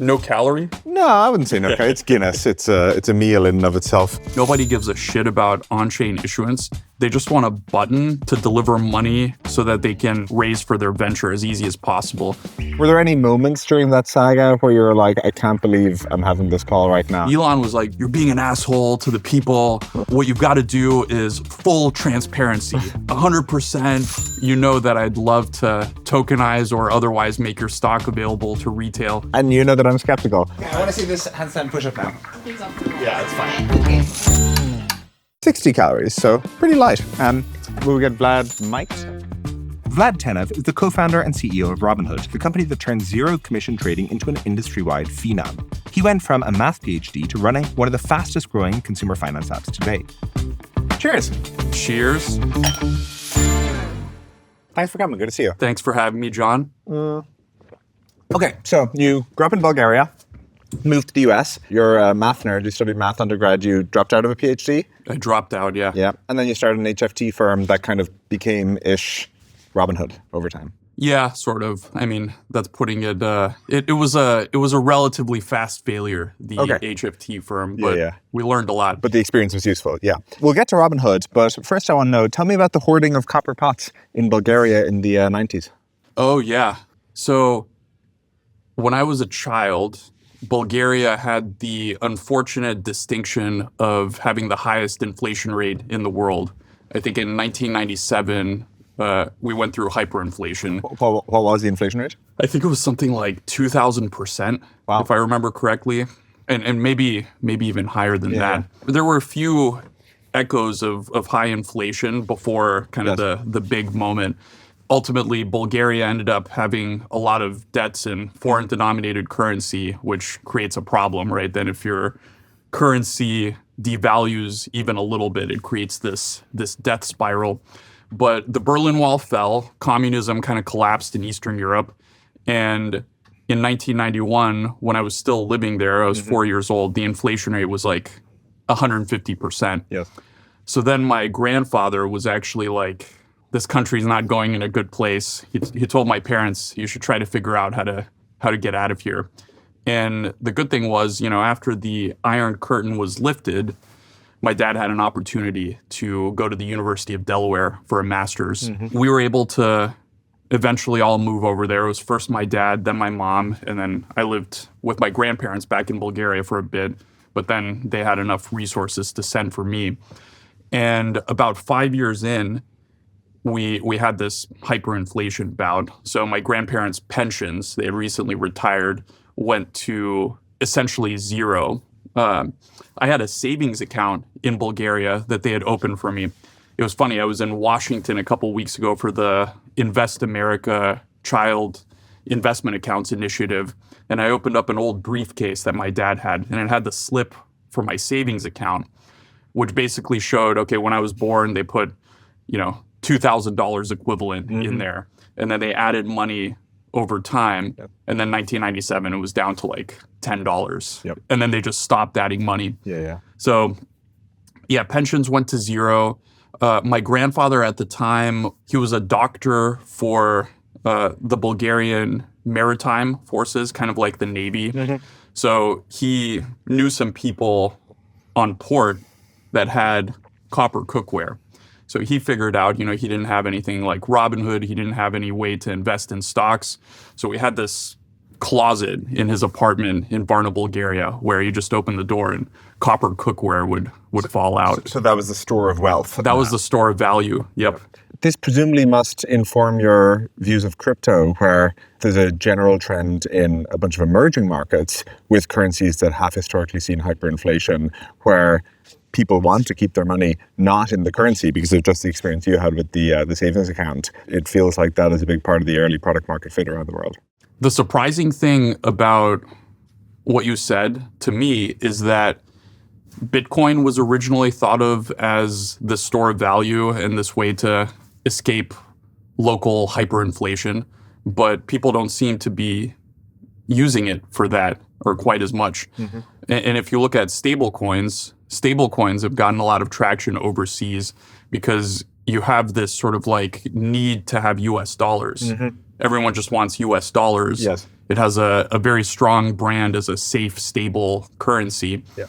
No calorie? No, I wouldn't say no. It's Guinness. It's a meal in and of itself. Nobody gives a shit about on-chain issuance. They just want a button to deliver money so that they can raise for their venture as easy as possible. Were there any moments during that saga where you were like, I can't believe I'm having this call right now? Elon was like, you're being an asshole to the people. What you've got to do is full transparency. 100%. You know that I'd love to tokenize or otherwise make your stock available to retail. And you know that I'm skeptical. I want to see this handstand push-up now. Yeah, it's fine. 60 calories, so pretty light. Will we get Vlad mic'd? Vlad Tenev is the co-founder and CEO of Robinhood, the company that turned zero-commission trading into an industry-wide phenom. He went from a math PhD to running one of the fastest-growing consumer finance apps to date. Cheers. Cheers. Thanks for coming. Good to see you. Thanks for having me, John. Okay, so you grew up in Bulgaria, moved to the US. You're a math nerd. You studied math undergrad. You dropped out of a PhD. I dropped out, yeah. Yeah, and then you started an HFT firm that kind of became-ish Robinhood over time. Yeah, sort of. I mean, that's putting it. It was a relatively fast failure, the HFT firm, but we learned a lot. But the experience was useful, yeah. We'll get to Robinhood, but first I want to know, tell me about the hoarding of copper pots in Bulgaria in the 90s. Oh, yeah. So when I was a child, Bulgaria had the unfortunate distinction of having the highest inflation rate in the world. I think in 1997, we went through hyperinflation. What was the inflation rate? I think it was something like 2,000%, if I remember correctly, and maybe even higher than that. There were a few echoes of high inflation before kind of the big moment. Ultimately, Bulgaria ended up having a lot of debts in foreign denominated currency, which creates a problem, right? Then if your currency devalues even a little bit, it creates this death spiral. But the Berlin Wall fell, communism kind of collapsed in Eastern Europe. And in 1991, when I was still living there, I was 4 years old, the inflation rate was like 150%. Yes. So then my grandfather was actually like, this country's not going in a good place. He told my parents, you should try to figure out how to get out of here. And the good thing was, after the Iron Curtain was lifted, my dad had an opportunity to go to the University of Delaware for a master's. We were able to eventually all move over there. It was first my dad, then my mom, and then I lived with my grandparents back in Bulgaria for a bit. But then they had enough resources to send for me. And about 5 years in, we had this hyperinflation bout. So my grandparents' pensions, they had recently retired, went to essentially zero. I had a savings account in Bulgaria that they had opened for me. It was funny. I was in Washington a couple weeks ago for the Invest America Child Investment Accounts Initiative, and I opened up an old briefcase that my dad had, and it had the slip for my savings account, which basically showed, okay, when I was born, they put, $2,000 equivalent in there, and then they added money over time, and then 1997 it was down to like $10, and then they just stopped adding money. So pensions went to zero. My grandfather at the time, he was a doctor for the Bulgarian maritime forces, kind of like the Navy. So he knew some people on port that had copper cookware. So he figured out, he didn't have anything like Robinhood. He didn't have any way to invest in stocks. So we had this closet in his apartment in Varna, Bulgaria, where you just opened the door and copper cookware would fall out. So that was the store of wealth. That was the store of value. Yep. This presumably must inform your views of crypto, where there's a general trend in a bunch of emerging markets with currencies that have historically seen hyperinflation, where people want to keep their money not in the currency because of just the experience you had with the savings account. It feels like that is a big part of the early product market fit around the world. The surprising thing about what you said to me is that Bitcoin was originally thought of as the store of value and this way to escape local hyperinflation, but people don't seem to be using it for that or quite as much. And if you look at stablecoins have gotten a lot of traction overseas because you have this sort of like need to have US dollars. Everyone just wants US dollars. Yes. It has a very strong brand as a safe, stable currency. Yeah.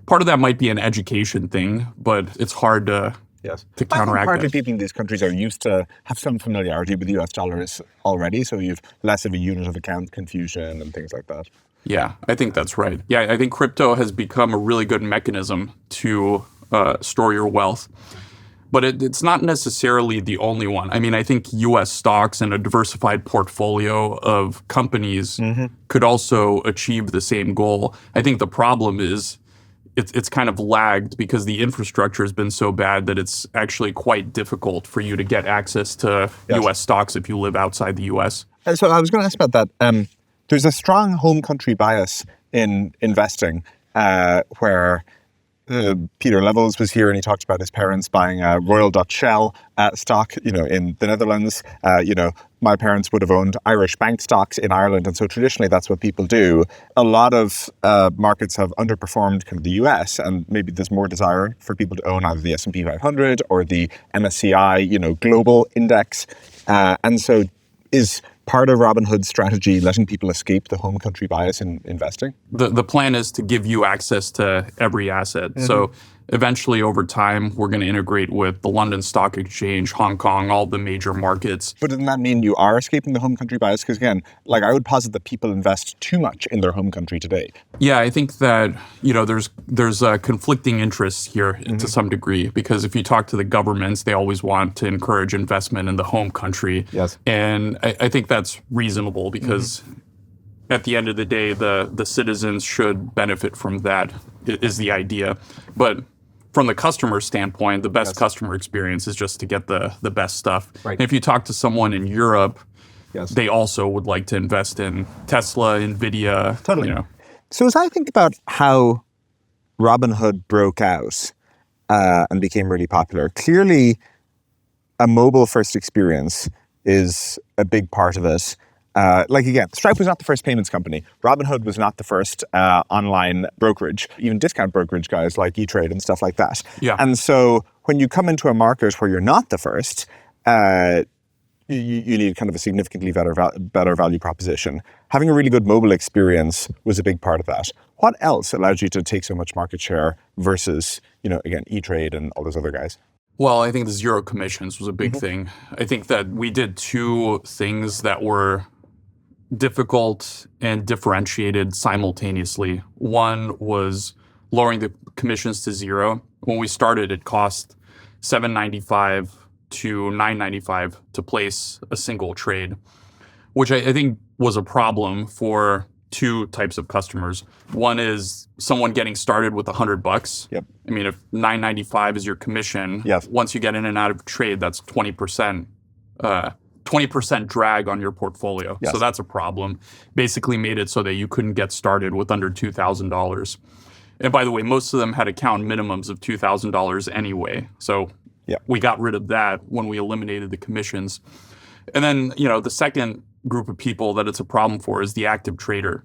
Part of that might be an education thing, but it's hard to Yes. to I think counteract partly that. people in these countries are used to have some familiarity with US dollars already, so you've less of a unit of account confusion and things like that. Yeah, I think that's right. Yeah, I think crypto has become a really good mechanism to store your wealth. But it's not necessarily the only one. I mean, I think U.S. stocks and a diversified portfolio of companies could also achieve the same goal. I think the problem is it's kind of lagged because the infrastructure has been so bad that it's actually quite difficult for you to get access to U.S. stocks if you live outside the U.S. So I was going to ask about that. There's a strong home country bias in investing where Peter Levels was here and he talked about his parents buying a Royal Dutch Shell stock, in the Netherlands. My parents would have owned Irish bank stocks in Ireland. And so traditionally that's what people do. A lot of markets have underperformed kind of the US, and maybe there's more desire for people to own either the S&P 500 or the MSCI, global index. And so is part of Robinhood's strategy letting people escape the home country bias in investing? The plan is to give you access to every asset. So eventually over time, we're going to integrate with the London Stock Exchange, Hong Kong, all the major markets. But doesn't that mean you are escaping the home country bias? Because again, I would posit that people invest too much in their home country today. Yeah, I think that, there's conflicting interests here to some degree, because if you talk to the governments, they always want to encourage investment in the home country. Yes. And I think that's reasonable because at the end of the day, the citizens should benefit from that, is the idea. But from the customer standpoint, the best customer experience is just to get the best stuff. Right. And if you talk to someone in Europe, Yes. they also would like to invest in Tesla, Nvidia. Totally. So as I think about how Robinhood broke out and became really popular, clearly a mobile-first experience is a big part of it. Again, Stripe was not the first payments company. Robinhood was not the first online brokerage, even discount brokerage guys like E-Trade and stuff like that. Yeah. And so when you come into a market where you're not the first, you need kind of a significantly better value proposition. Having a really good mobile experience was a big part of that. What else allowed you to take so much market share versus, again, E-Trade and all those other guys? Well, I think the zero commissions was a big thing. I think that we did two things that were difficult and differentiated simultaneously. One was lowering the commissions to zero. When we started, it cost $7.95 to $9.95 to place a single trade, which I think was a problem for two types of customers. One is someone getting started with $100. Yep. I mean, if $9.95 is your commission, Yes. once you get in and out of trade, that's 20%. 20% drag on your portfolio. Yes. So that's a problem. Basically made it so that you couldn't get started with under $2,000. And by the way, most of them had account minimums of $2,000 anyway. So we got rid of that when we eliminated the commissions. And then, the second group of people that it's a problem for is the active trader.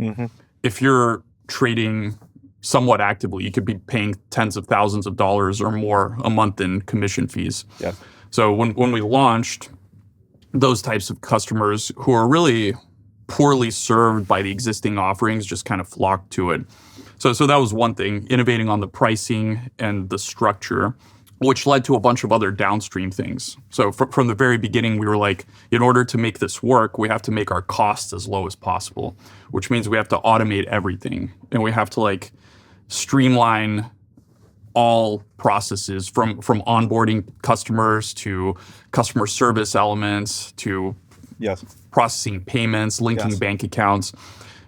If you're trading somewhat actively, you could be paying tens of thousands of dollars or more a month in commission fees. Yeah. So when we launched, those types of customers who are really poorly served by the existing offerings just kind of flocked to it. So that was one thing, innovating on the pricing and the structure, which led to a bunch of other downstream things. So from the very beginning, we were like, in order to make this work, we have to make our costs as low as possible, which means we have to automate everything. And we have to streamline all processes from onboarding customers to customer service elements to processing payments, linking bank accounts.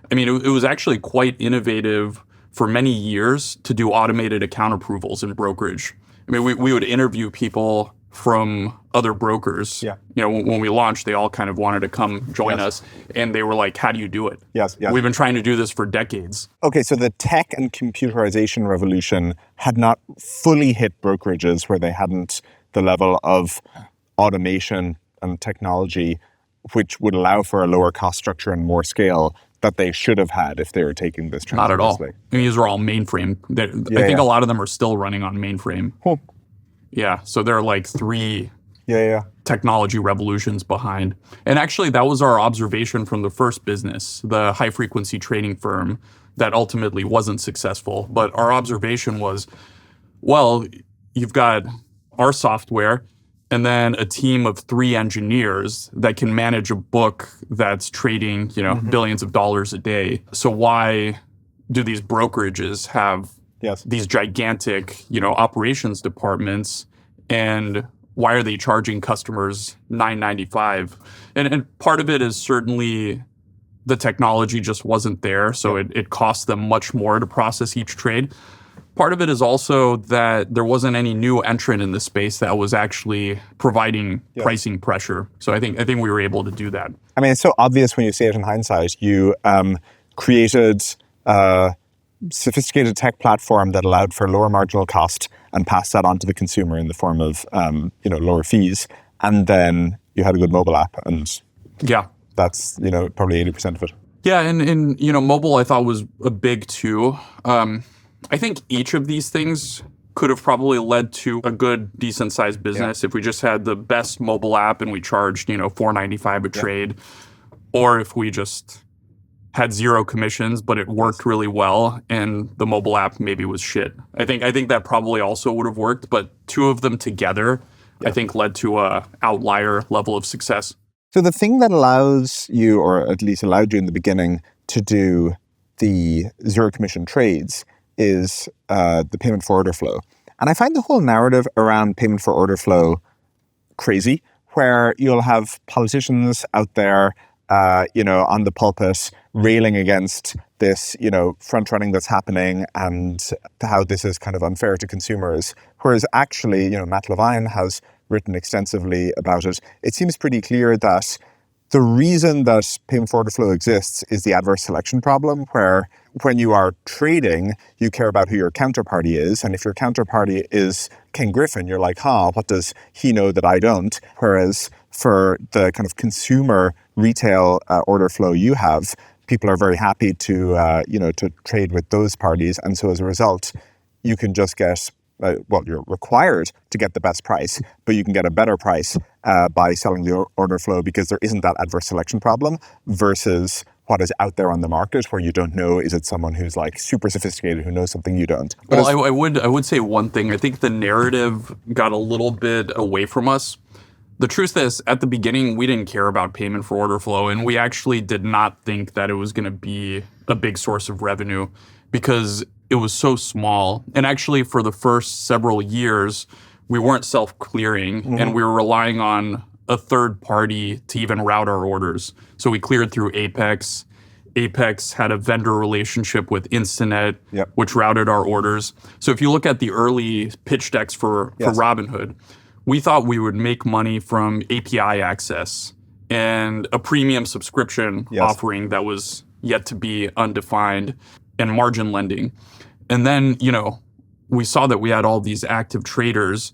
I mean, it was actually quite innovative for many years to do automated account approvals in brokerage. I mean, we would interview people from other brokers. Yeah. When we launched, they all kind of wanted to come join us. And they were like, how do you do it? Yes. We've been trying to do this for decades. Okay, so the tech and computerization revolution had not fully hit brokerages where they hadn't the level of automation and technology which would allow for a lower cost structure and more scale that they should have had if they were taking this trend Not at all. seriously. I mean, these are all mainframe. I think a lot of them are still running on mainframe. Cool. Yeah, so there are like three technology revolutions behind. And actually, that was our observation from the first business, the high-frequency trading firm that ultimately wasn't successful. But our observation was, well, you've got our software and then a team of 3 engineers that can manage a book that's trading, billions of dollars a day. So why do these brokerages have these gigantic, operations departments, and why are they charging customers $9.95? And part of it is certainly the technology just wasn't there, so it cost them much more to process each trade. Part of it is also that there wasn't any new entrant in the space that was actually providing pricing pressure. So I think we were able to do that. I mean, it's so obvious when you see it in hindsight. You created a sophisticated tech platform that allowed for lower marginal cost and passed that on to the consumer in the form of lower fees. And then you had a good mobile app, and that's probably 80% of it. Yeah, and mobile I thought was a big too. I think each of these things could have probably led to a good, decent-sized business if we just had the best mobile app and we charged, $4.95 a trade, or if we just had 0 commissions, but it worked really well and the mobile app maybe was shit. I think that probably also would have worked, but 2 of them together, I think, led to a outlier level of success. So the thing that allows you, or at least allowed you in the beginning, to do the 0 commission trades is the payment for order flow. And I find the whole narrative around payment for order flow crazy, where you'll have politicians out there, on the pulpit railing against this, front running that's happening and how this is kind of unfair to consumers. Whereas actually, Matt Levine has written extensively about it. It seems pretty clear that the reason that payment for order flow exists is the adverse selection problem, where when you are trading, you care about who your counterparty is. And if your counterparty is Ken Griffin, you're like, what does he know that I don't? Whereas for the kind of consumer retail order flow you have, people are very happy to trade with those parties. And so as a result, you can just get you're required to get the best price, but you can get a better price by selling the order flow because there isn't that adverse selection problem versus what is out there on the market where you don't know, is it someone who's like super sophisticated who knows something you don't? But I would say one thing. I think the narrative got a little bit away from us. The truth is, at the beginning, we didn't care about payment for order flow, and we actually did not think that it was going to be a big source of revenue because it was so small. And actually, for the first several years, we weren't self-clearing, and we were relying on a third party to even route our orders. So we cleared through Apex. Apex had a vendor relationship with Instinet, which routed our orders. So if you look at the early pitch decks for Robinhood, we thought we would make money from API access and a premium subscription offering that was yet to be undefined, and margin lending. And then, we saw that we had all these active traders,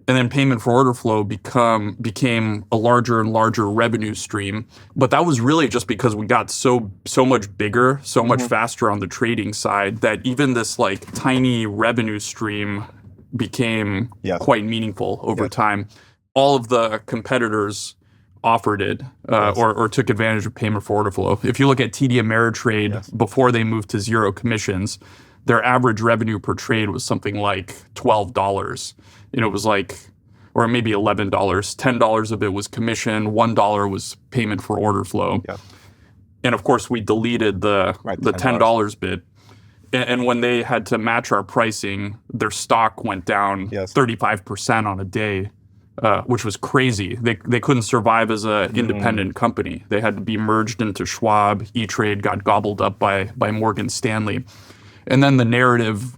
and then payment for order flow became a larger and larger revenue stream. But that was really just because we got so much bigger, so much faster on the trading side that even this like tiny revenue stream became quite meaningful over time. All of the competitors offered it or took advantage of payment for order flow. If you look at TD Ameritrade, before they moved to 0 commissions, their average revenue per trade was something like $12. It was like, or maybe $11. $10 of it was commission, $1 was payment for order flow. And of course, we deleted the $10 bit. And when they had to match our pricing, their stock went down 35% on a day, which was crazy. They couldn't survive as an independent company. They had to be merged into Schwab. E-Trade got gobbled up by Morgan Stanley. And then the narrative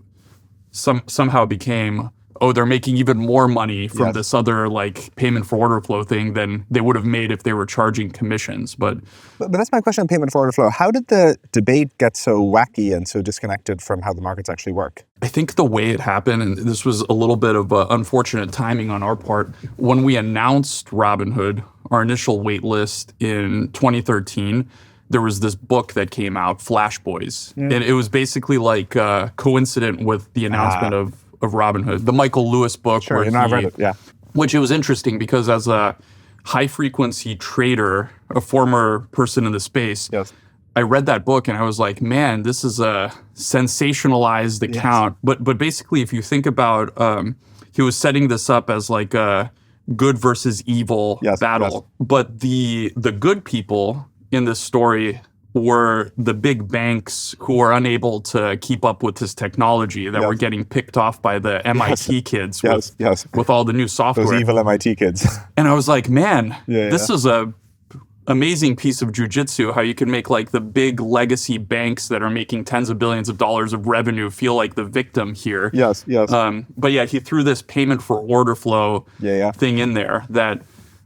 somehow became, they're making even more money from this other like payment for order flow thing than they would have made if they were charging commissions. But that's my question on payment for order flow. How did the debate get so wacky and so disconnected from how the markets actually work? I think the way it happened, and this was a little bit of unfortunate timing on our part, when we announced Robinhood, our initial wait list in 2013, there was this book that came out, Flash Boys. And it was basically like coincident with the announcement of Robinhood, the Michael Lewis book. Sure, I've read it, which it was interesting because as a high frequency trader, a former person in the space. Yes. I read that book and I was like, man, this is a sensationalized account. But basically, if you think about, he was setting this up as like a good versus evil battle. But the good people in this story were the big banks who were unable to keep up with this technology that were getting picked off by the MIT kids with all the new software. Those evil MIT kids. And I was like, man, this is a amazing piece of jujitsu, how you can make like the big legacy banks that are making tens of billions of dollars of revenue feel like the victim here. Yes. But yeah, he threw this payment for order flow thing in there that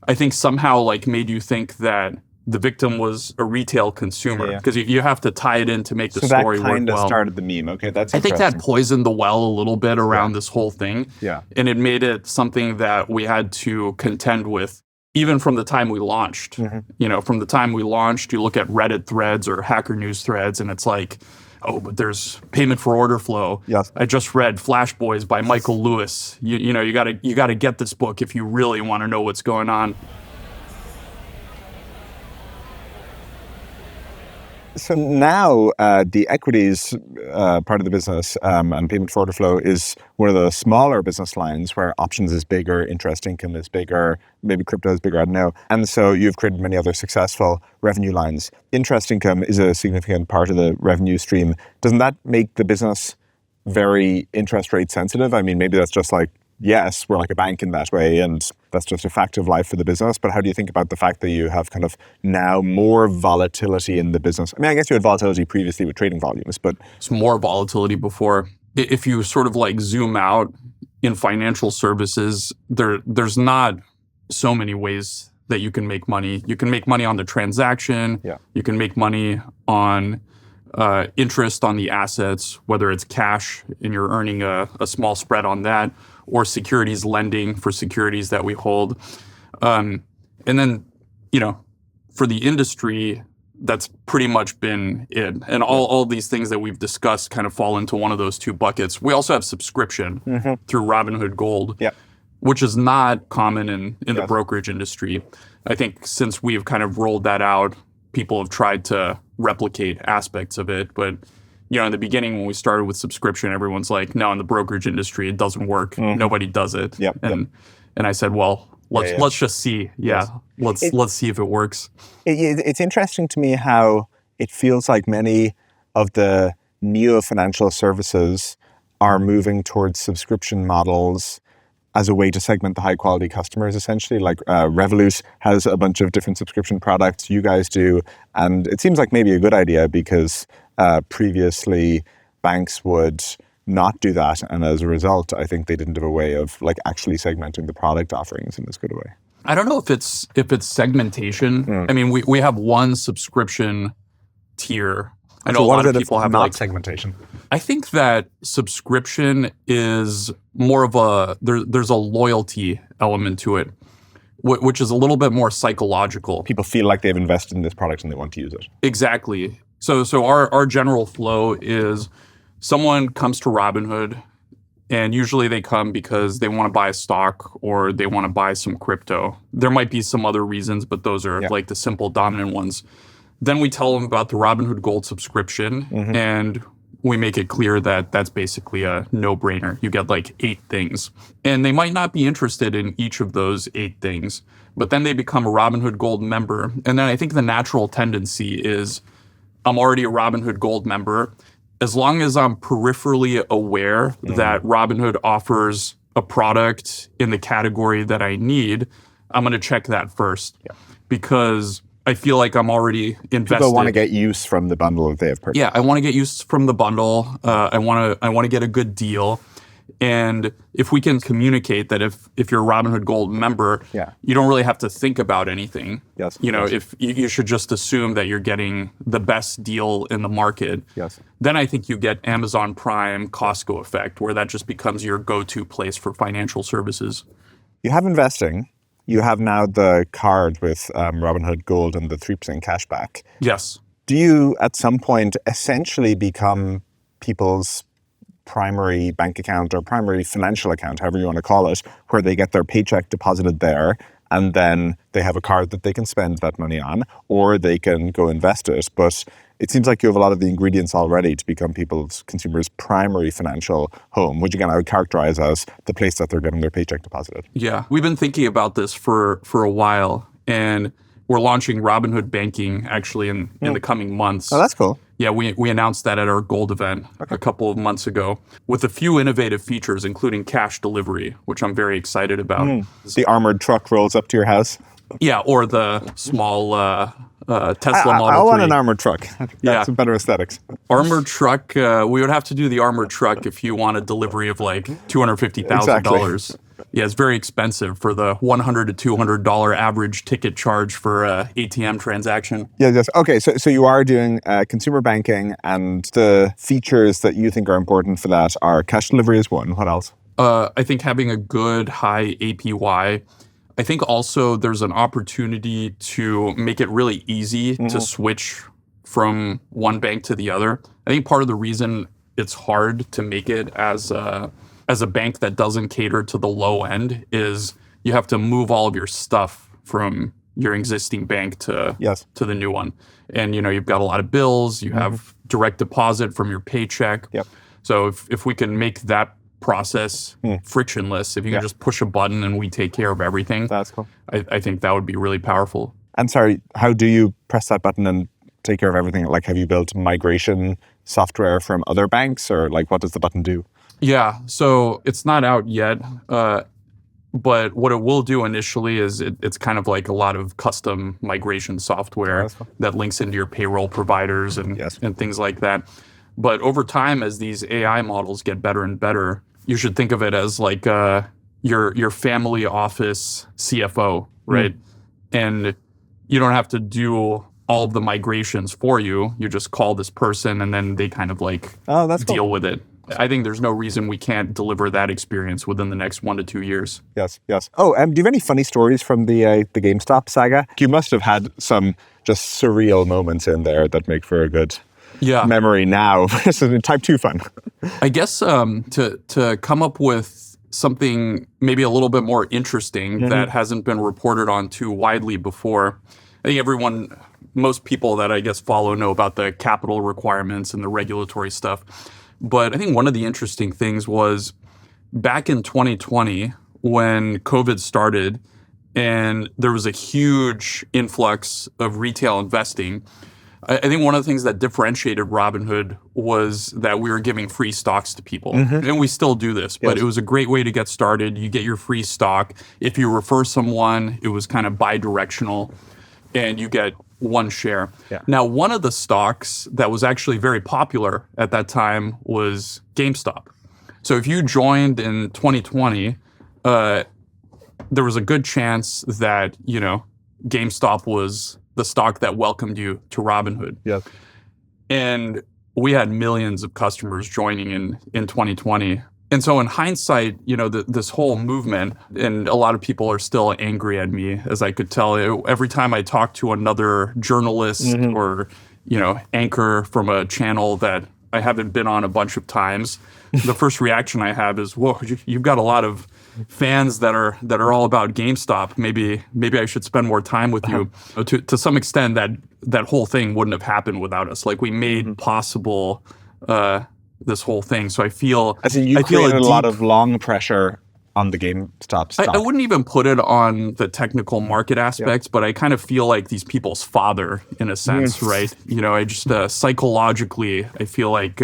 I think somehow like made you think that the victim was a retail consumer because you have to tie it in to make the story work well. So that kind of started the meme. Okay, that's I think that poisoned the well a little bit around this whole thing. Yeah. And it made it something that we had to contend with even from the time we launched. You know, from the time we launched, you look at Reddit threads or Hacker News threads and it's like, oh, but there's payment for order flow. Yes. I just read Flash Boys by Michael Lewis. You know, you gotta get this book if you really want to know what's going on. So now the equities part of the business and payment for order flow is one of the smaller business lines where options is bigger, interest income is bigger, maybe crypto is bigger, I don't know. And so you've created many other successful revenue lines. Interest income is a significant part of the revenue stream. Doesn't that make the business very interest rate sensitive? I mean, maybe that's just like, yes, we're like a bank in that way, and that's just a fact of life for the business. But how do you think about the fact that you have kind of now more volatility in the business? I mean, I guess you had volatility previously with trading volumes, but it's more volatility before. If you sort of like zoom out in financial services, there's not so many ways that you can make money. You can make money on the transaction. You can make money on interest on the assets, whether it's cash and you're earning a small spread on that, or securities lending for securities that we hold. And then, you know, for the industry, that's pretty much been it. And all these things that we've discussed kind of fall into one of those two buckets. We also have subscription through Robinhood Gold, which is not common in the brokerage industry. I think since we've kind of rolled that out, people have tried to replicate aspects of it. But, you know, in the beginning, when we started with subscription, everyone's like, no, in the brokerage industry, it doesn't work. Nobody does it. And I said, well, let's just see. Let's see if it works. It's interesting to me how it feels like many of the neo financial services are moving towards subscription models as a way to segment the high quality customers, essentially. Like Revolut has a bunch of different subscription products, you guys do. And it seems like maybe a good idea because previously banks would not do that. And as a result, I think they didn't have a way of like actually segmenting the product offerings in as good a way. I don't know if it's segmentation. I mean, we have one subscription tier. I know a lot of people have like segmentation. I think that subscription is more of there's a loyalty element to it, which is a little bit more psychological. People feel like they've invested in this product and they want to use it. Exactly. So our general flow is someone comes to Robinhood and usually they come because they want to buy a stock or they want to buy some crypto. There might be some other reasons, but those are like the simple dominant ones. Then we tell them about the Robinhood Gold subscription and we make it clear that that's basically a no-brainer. You get like 8 things. And they might not be interested in each of those 8 things, but then they become a Robinhood Gold member. And then I think the natural tendency is I'm already a Robinhood Gold member. As long as I'm peripherally aware that Robinhood offers a product in the category that I need, I'm going to check that first because I feel like I'm already invested. People want to get use from the bundle that they have purchased. Yeah, I want to get use from the bundle. I want to get a good deal. And if we can communicate that if you're a Robinhood Gold member, you don't really have to think about anything. You know, if you should just assume that you're getting the best deal in the market. Then I think you get Amazon Prime, Costco effect, where that just becomes your go-to place for financial services. You have investing. You have now the card with Robinhood Gold and the 3% cashback. Yes. Do you, at some point, essentially become people's primary bank account or primary financial account, however you want to call it, where they get their paycheck deposited there and then they have a card that they can spend that money on, or they can go invest it. But it seems like you have a lot of the ingredients already to become consumers' primary financial home, which again I would characterize as the place that they're getting their paycheck deposited. Yeah, we've been thinking about this for a while, and we're launching Robinhood Banking actually in the coming months. Oh, that's cool. Yeah, we announced that at our Gold event a couple of months ago with a few innovative features, including cash delivery, which I'm very excited about. The armored truck rolls up to your house. Yeah, or the small Tesla Model 3. I want an armored truck. That's better aesthetics. Armored truck, we would have to do the armored truck if you want a delivery of like $250,000. Exactly. Yeah, it's very expensive for the $100 to $200 average ticket charge for a ATM transaction. Yes. Okay, so you are doing consumer banking, and the features that you think are important for that are cash delivery is one. What else? I think having a good high APY. I think also there's an opportunity to make it really easy to switch from one bank to the other. I think part of the reason it's hard to make it as a bank that doesn't cater to the low end is you have to move all of your stuff from your existing bank to the new one. And you've got a lot of bills, you have direct deposit from your paycheck. Yep. So if we can make that process frictionless, if you can just push a button and we take care of everything, that's cool. I think that would be really powerful. And sorry, how do you press that button and take care of everything? Like, have you built migration software from other banks, or like what does the button do? Yeah, so it's not out yet, but what it will do initially is it's kind of like a lot of custom migration software that links into your payroll providers and things like that. But over time, as these AI models get better and better, you should think of it as like your family office CFO, right? And you don't have to do all of the migrations for you. You just call this person and then they kind of like deal with it. I think there's no reason we can't deliver that experience within the next 1 to 2 years. Yes. Oh, do you have any funny stories from the GameStop saga? You must have had some just surreal moments in there that make for a good memory now. So type 2 fun. I guess to come up with something maybe a little bit more interesting that hasn't been reported on too widely before. I think most people that I guess follow know about the capital requirements and the regulatory stuff. But I think one of the interesting things was back in 2020 when COVID started and there was a huge influx of retail investing. I think one of the things that differentiated Robinhood was that we were giving free stocks to people. And we still do this, but it was a great way to get started. You get your free stock. If you refer someone, it was kind of bi-directional and you get one share. Yeah. Now, one of the stocks that was actually very popular at that time was GameStop. So if you joined in 2020, there was a good chance that, GameStop was the stock that welcomed you to Robinhood. Yeah. And we had millions of customers joining in 2020. And so in hindsight, this whole movement, and a lot of people are still angry at me, as I could tell. Every time I talk to another journalist or, anchor from a channel that I haven't been on a bunch of times, the first reaction I have is, whoa, you've got a lot of fans that are all about GameStop. Maybe I should spend more time with you. To some extent, that whole thing wouldn't have happened without us. Like we made possible this whole thing. So I feel you created a lot of long pressure on the GameStop stock. I wouldn't even put it on the technical market aspects, but I kind of feel like these people's father in a sense, right? I just psychologically, I feel like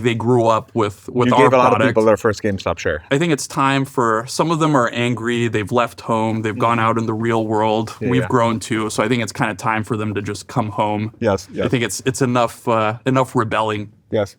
they grew up with our product. You gave a lot of people their first GameStop share. I think it's time for some of them are angry. They've left home. They've gone out in the real world. We've grown too, so I think it's kind of time for them to just come home. Yes. I think it's enough rebelling. Yes.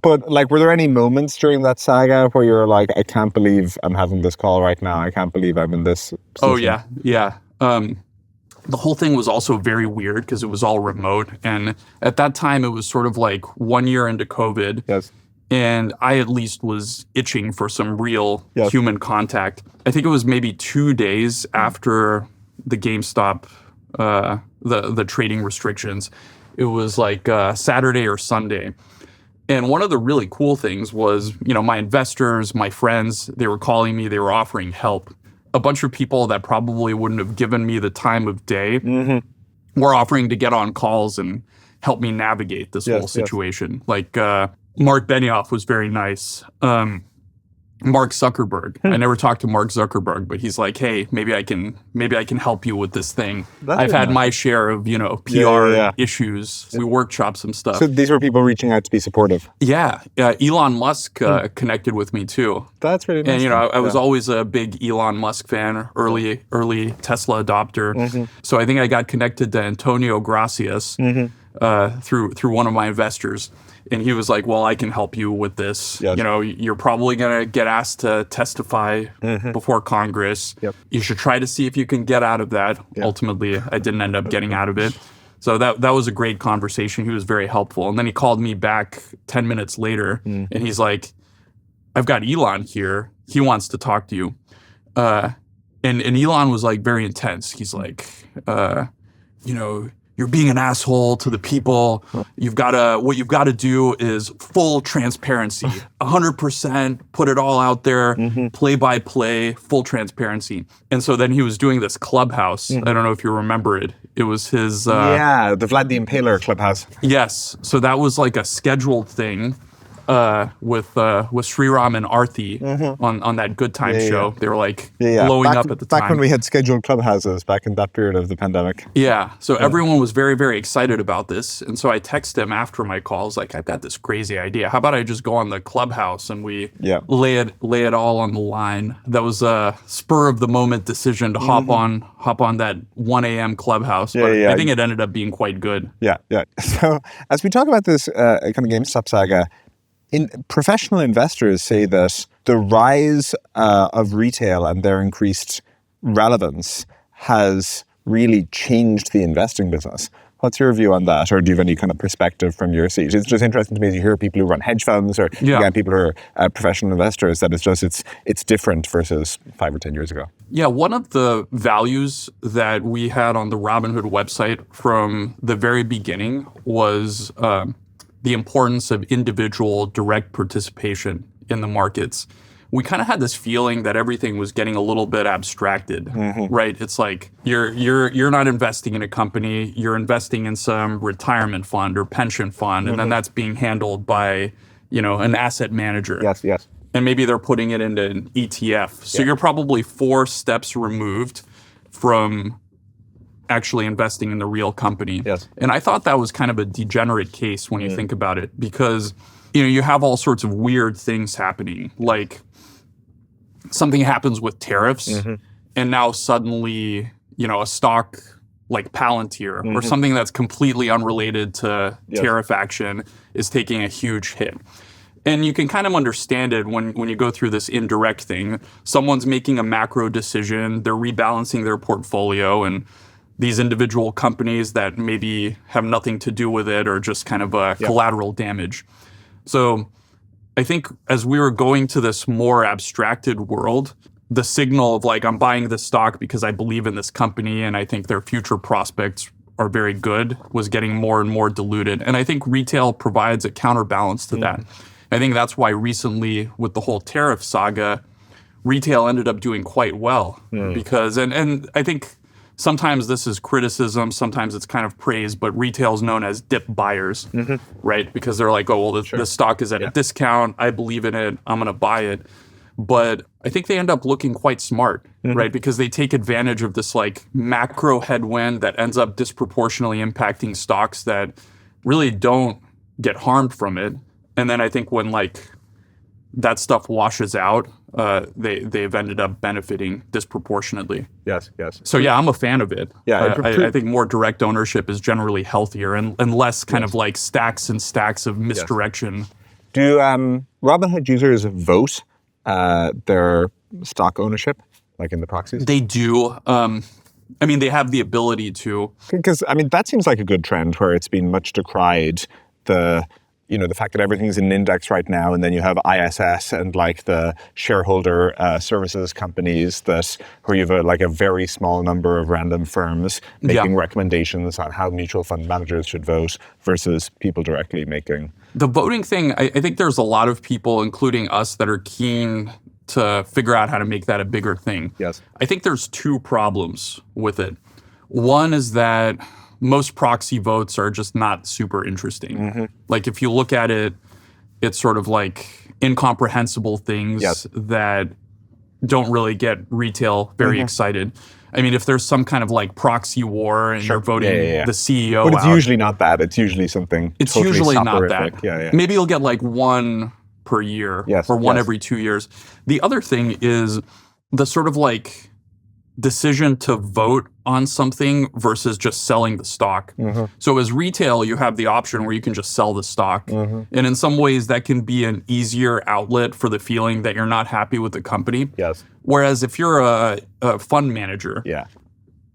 But were there any moments during that saga where you're like, I can't believe I'm having this call right now. I can't believe I'm in this position. Oh, yeah. The whole thing was also very weird because it was all remote. And at that time, it was sort of like 1 year into COVID. Yes. And I at least was itching for some real human contact. I think it was maybe 2 days after the GameStop, the trading restrictions. It was like Saturday or Sunday. And one of the really cool things was, my investors, my friends, they were calling me, they were offering help. a bunch of people that probably wouldn't have given me the time of day were offering to get on calls and help me navigate this whole situation. Like Marc Benioff was very nice. Mark Zuckerberg. I never talked to Mark Zuckerberg, but he's like, hey, maybe I can help you with this thing. I've had my share of, PR issues. We workshop some stuff. So these were people reaching out to be supportive. Yeah. Elon Musk connected with me too. That's really nice. And, I was always a big Elon Musk fan, early Tesla adopter. So I think I got connected to Antonio Gracias through one of my investors. And he was like, well, I can help you with this. Yes. You're probably going to get asked to testify before Congress. Yep. You should try to see if you can get out of that. Yep. Ultimately, I didn't end up getting out of it. So that was a great conversation. He was very helpful. And then he called me back 10 minutes later, and he's like, I've got Elon here. He wants to talk to you. And Elon was like very intense. He's like, you're being an asshole to the people. What you've got to do is full transparency, 100%, put it all out there, play by play, full transparency. And so then he was doing this Clubhouse. I don't know if you remember it. It was his... the Vlad the Impaler Clubhouse. Yes. So that was like a scheduled thing with Sriram and Arthi on that Good Time show. They were like blowing up at the time. Back when we had scheduled clubhouses back in that period of the pandemic. Yeah. So everyone was very, very excited about this. And so I texted him after my call. I was like, I've got this crazy idea. How about I just go on the Clubhouse and we lay it all on the line? That was a spur of the moment decision to hop on that 1 a.m. Clubhouse. But I think it ended up being quite good. Yeah. So as we talk about this kind of GameStop saga, professional investors say that the rise of retail and their increased relevance has really changed the investing business. What's your view on that? Or do you have any kind of perspective from your seat? It's just interesting to me as you hear people who run hedge funds or again, people who are professional investors, that it's different versus 5 or 10 years ago. Yeah, one of the values that we had on the Robinhood website from the very beginning was the importance of individual direct participation in the markets. We kind of had this feeling that everything was getting a little bit abstracted, right? It's like you're not investing in a company, you're investing in some retirement fund or pension fund, and then that's being handled by, an asset manager. Yes. And maybe they're putting it into an ETF. So you're probably 4 steps removed from actually investing in the real company. Yes. And I thought that was kind of a degenerate case when you think about it, because you have all sorts of weird things happening. Like something happens with tariffs, and now suddenly, a stock like Palantir or something that's completely unrelated to tariff action is taking a huge hit. And you can kind of understand it when you go through this indirect thing. Someone's making a macro decision, they're rebalancing their portfolio, and these individual companies that maybe have nothing to do with it or just kind of collateral damage. So I think as we were going to this more abstracted world, the signal of like, I'm buying this stock because I believe in this company and I think their future prospects are very good, was getting more and more diluted. And I think retail provides a counterbalance to that. I think that's why recently with the whole tariff saga, retail ended up doing quite well because, and I think sometimes this is criticism, sometimes it's kind of praise, but retail is known as dip buyers, right? Because they're like, oh, well, the stock is at a discount. I believe in it. I'm going to buy it. But I think they end up looking quite smart, right? Because they take advantage of this like macro headwind that ends up disproportionately impacting stocks that really don't get harmed from it. And then I think when like that stuff washes out, they've ended up benefiting disproportionately. Yes. So yeah, I'm a fan of it. Yeah, I think more direct ownership is generally healthier and less kind of like stacks and stacks of misdirection. Do Robinhood users vote their stock ownership, like in the proxies? They do. They have the ability to. Because that seems like a good trend where it's been much decried, the fact that everything's in an index right now, and then you have ISS and like the shareholder services companies where you have a very small number of random firms making recommendations on how mutual fund managers should vote versus people directly making. The voting thing, I think there's a lot of people, including us, that are keen to figure out how to make that a bigger thing. Yes. I think there's two problems with it. One is that most proxy votes are just not super interesting. Like if you look at it, it's sort of like incomprehensible things that don't really get retail very excited. I mean, if there's some kind of like proxy war and you're voting the CEO But it's out, usually not that. It's usually something it's totally usually not soporific. that. Maybe you'll get like one per year or one every 2 years. The other thing is the sort of like decision to vote on something versus just selling the stock. So as retail, you have the option where you can just sell the stock. And in some ways, that can be an easier outlet for the feeling that you're not happy with the company. Yes. Whereas if you're a fund manager,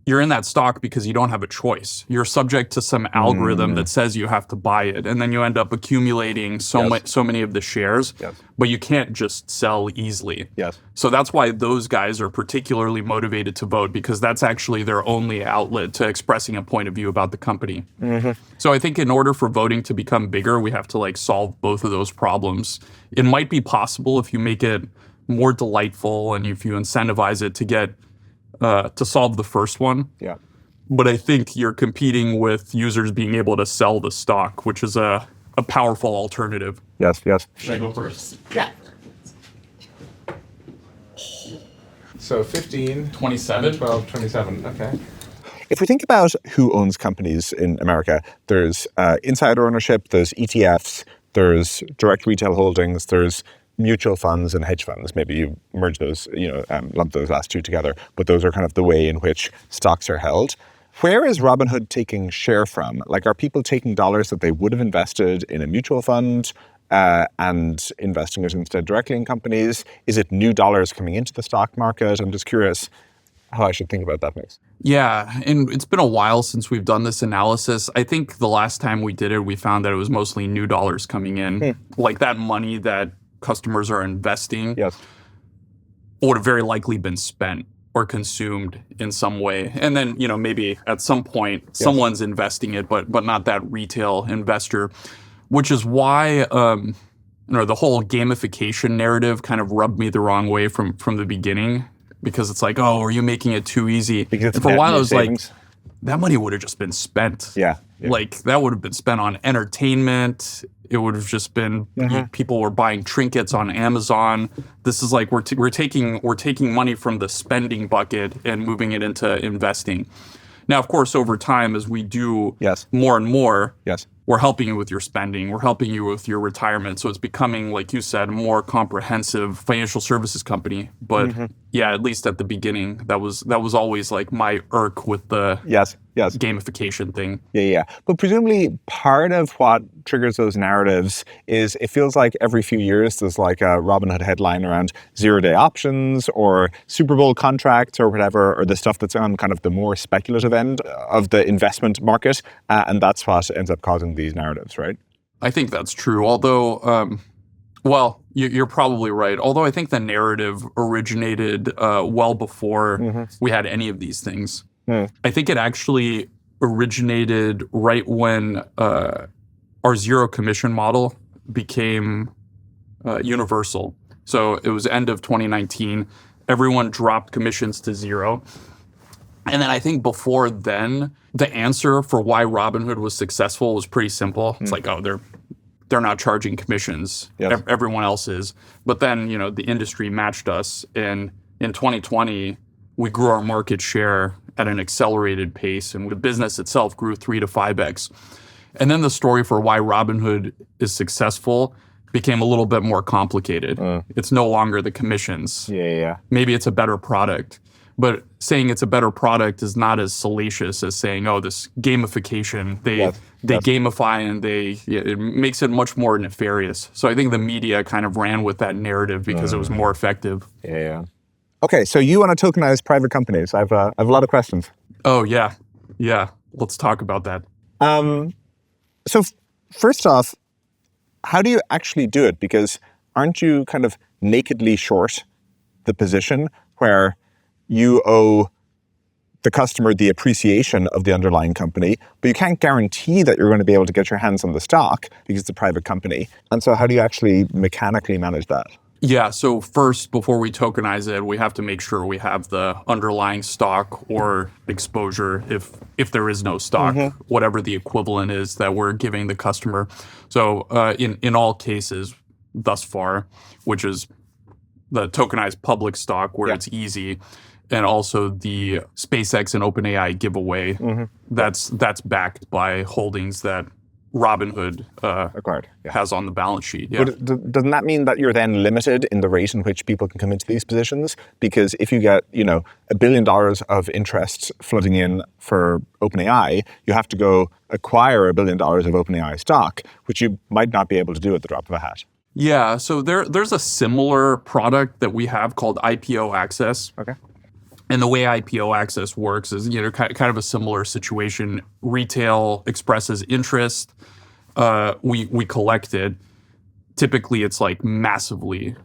you're in that stock because you don't have a choice. You're subject to some algorithm that says you have to buy it, and then you end up accumulating so many of the shares, but you can't just sell easily. So that's why those guys are particularly motivated to vote, because that's actually their only outlet to expressing a point of view about the company. So I think in order for voting to become bigger, we have to like solve both of those problems. It might be possible if you make it more delightful and if you incentivize it to get to solve the first one. But I think you're competing with users being able to sell the stock, which is a powerful alternative. Yes. Should I go first? Yeah. So 15, 27. 12, 27. Okay. If we think about who owns companies in America, there's insider ownership, there's ETFs, there's direct retail holdings, there's mutual funds and hedge funds. Maybe you merge those, lump those last two together, but those are kind of the way in which stocks are held. Where is Robinhood taking share from? Like, are people taking dollars that they would have invested in a mutual fund and investing it instead directly in companies? Is it new dollars coming into the stock market? I'm just curious how I should think about that mix. Yeah, and it's been a while since we've done this analysis. I think the last time we did it, we found that it was mostly new dollars coming in. Like that money that customers are investing would have very likely been spent or consumed in some way. And then, maybe at some point someone's investing it, but not that retail investor, which is why the whole gamification narrative kind of rubbed me the wrong way from the beginning, because it's like, oh, are you making it too easy? Because and for a while I was like, that money would have just been spent. Like that would have been spent on entertainment. It would have just been people were buying trinkets on Amazon. This is like we're taking money from the spending bucket and moving it into investing. Now, of course, over time, as we do more and more, we're helping you with your spending. We're helping you with your retirement. So it's becoming, like you said, a more comprehensive financial services company. But at least at the beginning, that was always like my irk with the gamification thing. But presumably part of what triggers those narratives is it feels like every few years there's like a Robinhood headline around 0-day options or Super Bowl contracts or whatever, or the stuff that's on kind of the more speculative end of the investment market. And that's what ends up causing these narratives, right? I think that's true. Although, you're probably right. Although I think the narrative originated well before we had any of these things. I think it actually originated right when our zero commission model became universal. So it was end of 2019. Everyone dropped commissions to zero. And then I think before then, the answer for why Robinhood was successful was pretty simple. It's like, oh, they're not charging commissions. Everyone else is. But then, the industry matched us. And in 2020, we grew our market share at an accelerated pace, and the business itself grew 3 to 5x. And then the story for why Robinhood is successful became a little bit more complicated. It's no longer the commissions. Maybe it's a better product. But saying it's a better product is not as salacious as saying, oh, this gamification, they gamify and it makes it much more nefarious. So I think the media kind of ran with that narrative because it was more effective. Okay, so you want to tokenize private companies. I've a lot of questions. Oh, yeah. Let's talk about that. So first off, how do you actually do it? Because aren't you kind of nakedly short the position where you owe the customer the appreciation of the underlying company, but you can't guarantee that you're going to be able to get your hands on the stock because it's a private company. And so how do you actually mechanically manage that? Yeah, so first, before we tokenize it, we have to make sure we have the underlying stock or exposure if there is no stock, whatever the equivalent is that we're giving the customer. So in all cases thus far, which is the tokenized public stock where it's easy, and also the SpaceX and OpenAI giveaway, that's backed by holdings that Robinhood Acquired. has on the balance sheet. Yeah. But doesn't that mean that you're then limited in the rate in which people can come into these positions? Because if you get, $1 billion of interest flooding in for OpenAI, you have to go acquire $1 billion of OpenAI stock, which you might not be able to do at the drop of a hat. Yeah, so there's a similar product that we have called IPO Access. Okay. And the way IPO Access works is, kind of a similar situation. Retail expresses interest. We collect it. Typically, it's like massively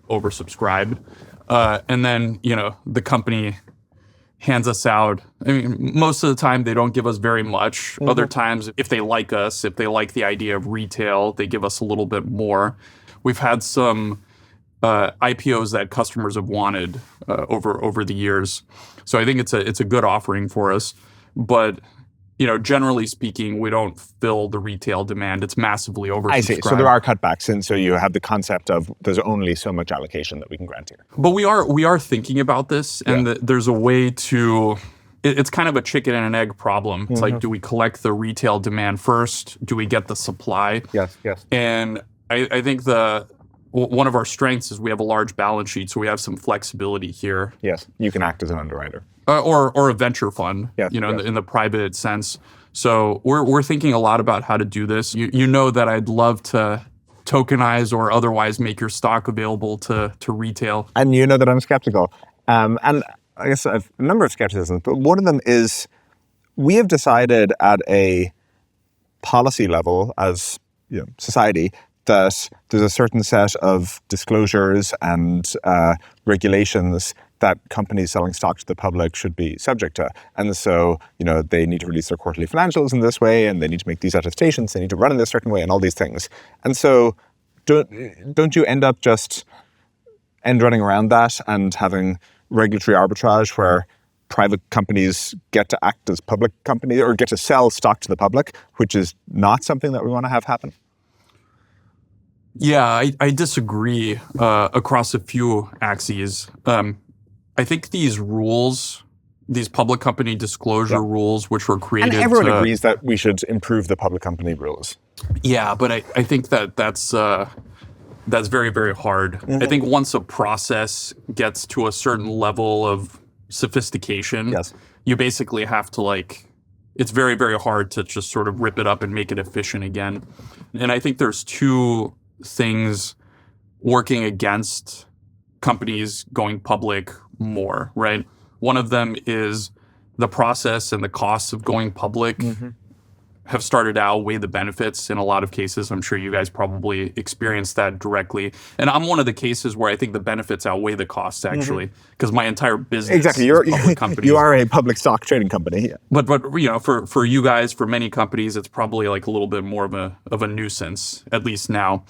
oversubscribed. And then, the company hands us out. I mean, most of the time, they don't give us very much. Other times, if they like us, if they like the idea of retail, they give us a little bit more. We've had some IPOs that customers have wanted over the years. So I think it's a good offering for us. But generally speaking, we don't fill the retail demand. It's massively oversubscribed. I see. So there are cutbacks, and so you have the concept of there's only so much allocation that we can grant here. But we are thinking about this, and there's a way to. It's kind of a chicken and an egg problem. It's like, do we collect the retail demand first? Do we get the supply? Yes. And I think one of our strengths is we have a large balance sheet, so we have some flexibility here. Yes, you can act as an underwriter. Or a venture fund, Yes. In the private sense. So we're thinking a lot about how to do this. You know that I'd love to tokenize or otherwise make your stock available to retail. And you know that I'm skeptical. And I guess I have a number of skepticisms, but one of them is we have decided at a policy level as society that there's a certain set of disclosures and regulations that companies selling stock to the public should be subject to. And so, they need to release their quarterly financials in this way, and they need to make these attestations, they need to run in this certain way, and all these things. And so don't you end up just running around that and having regulatory arbitrage where private companies get to act as public companies or get to sell stock to the public, which is not something that we want to have happen? Yeah, I disagree across a few axes. I think these rules, these public company disclosure rules, which were created, and everyone agrees that we should improve the public company rules. Yeah, but I think that's very, very hard. I think once a process gets to a certain level of sophistication, you basically have to it's very, very hard to just sort of rip it up and make it efficient again. And I think there's two things working against companies going public more, right? One of them is the process and the costs of going public have started to outweigh the benefits in a lot of cases. I'm sure you guys probably experienced that directly. And I'm one of the cases where I think the benefits outweigh the costs, actually, because my entire business is public companies. You are a public stock trading company. Yeah. But for you guys, for many companies, it's probably a little bit more of a nuisance, at least now.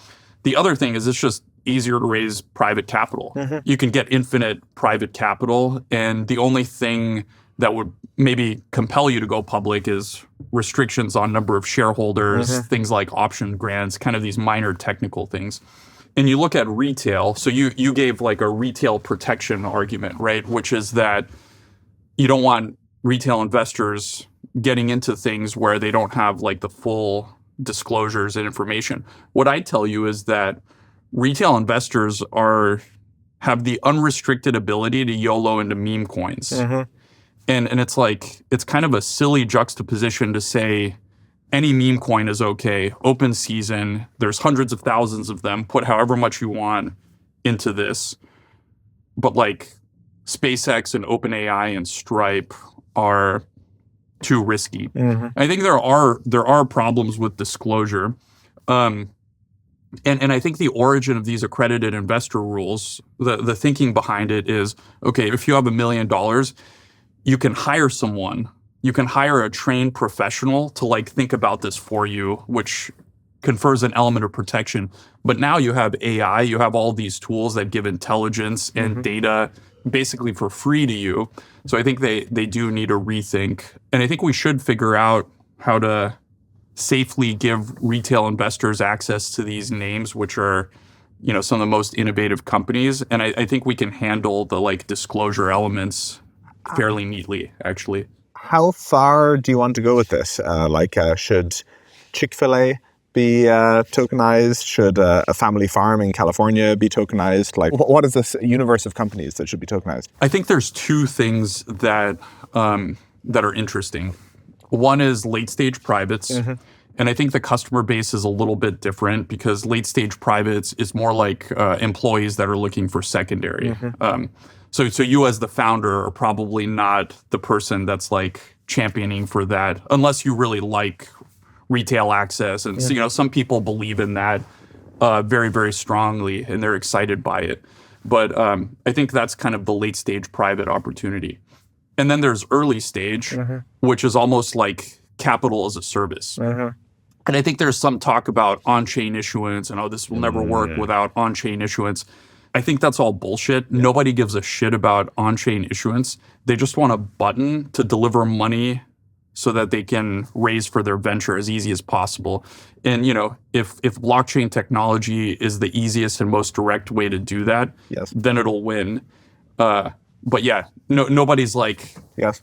The other thing is it's just easier to raise private capital. You can get infinite private capital, and the only thing that would maybe compel you to go public is restrictions on number of shareholders, things like option grants, kind of these minor technical things. And you look at retail, so you gave a retail protection argument, right? Which is that you don't want retail investors getting into things where they don't have the full disclosures and information. What I tell you is that retail investors have the unrestricted ability to YOLO into meme coins. And it's kind of a silly juxtaposition to say any meme coin is okay, open season, there's hundreds of thousands of them, put however much you want into this. But SpaceX and OpenAI and Stripe are too risky. I think there are problems with disclosure. And I think the origin of these accredited investor rules, the thinking behind it is, okay, if you have $1 million, you can hire someone, you can hire a trained professional to think about this for you, which confers an element of protection. But now you have AI, you have all these tools that give intelligence and data basically for free to you. So I think they do need a rethink. And I think we should figure out how to safely give retail investors access to these names, which are, some of the most innovative companies. And I think we can handle the disclosure elements fairly neatly, actually. How far do you want to go with this? Should Chick-fil-A be tokenized? Should a family farm in California be tokenized? What is this universe of companies that should be tokenized? I think there's two things that are interesting. One is late stage privates. And I think the customer base is a little bit different because late stage privates is more like employees that are looking for secondary. So you as the founder are probably not the person that's championing for that unless you really like retail access. And so, some people believe in that very, very strongly and they're excited by it. But I think that's kind of the late stage private opportunity. And then there's early stage, which is almost like capital as a service. And I think there's some talk about on-chain issuance and, this will never work without on-chain issuance. I think that's all bullshit. Nobody gives a shit about on-chain issuance. They just want a button to deliver money so that they can raise for their venture as easy as possible. And, if blockchain technology is the easiest and most direct way to do that, then it'll win. But yeah, nobody's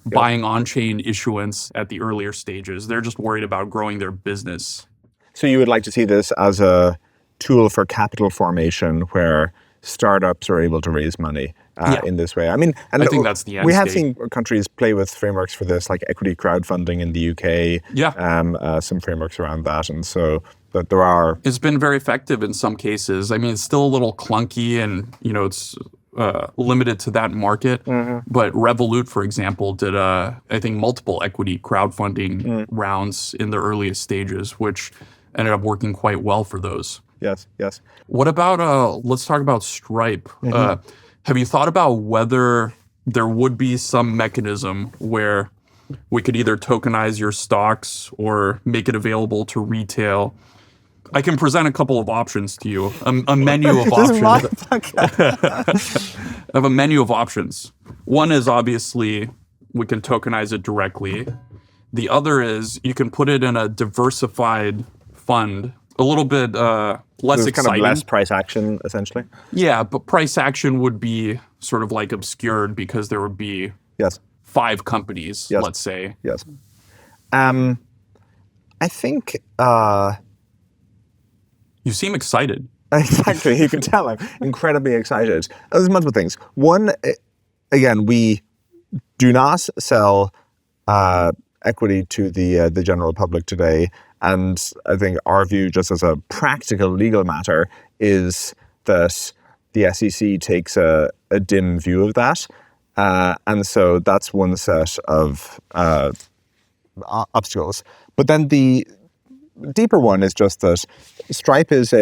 buying on-chain issuance at the earlier stages. They're just worried about growing their business. So you would like to see this as a tool for capital formation where startups are able to raise money in this way. I think that's the end We have state. seen countries play with frameworks for this, like equity crowdfunding in the UK. Some frameworks around that. And so that there are... It's been very effective in some cases. It's still a little clunky and, it's... limited to that market. But Revolut, for example, did I think multiple equity crowdfunding rounds in the earliest stages, which ended up working quite well for those. Yes. What about let's talk about Stripe. Have you thought about whether there would be some mechanism where we could either tokenize your stocks or make it available to retail? I can present a couple of options to you. A menu of options. I have a menu of options. One is obviously we can tokenize it directly. The other is you can put it in a diversified fund, a little bit less exciting. Kind of less price action, essentially. Yeah, but price action would be sort of obscured because there would be 5 companies, let's say. Yes. I think... You seem excited. Exactly. You can tell I'm incredibly excited. There's multiple things. One, again, we do not sell equity to the general public today. And I think our view, just as a practical legal matter, is that the SEC takes a dim view of that. And so that's one set of obstacles. But then the deeper one is just that Stripe's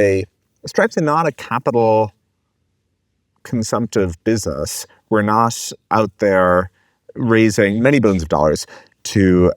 not a capital consumptive business. We're not out there raising many billions of dollars to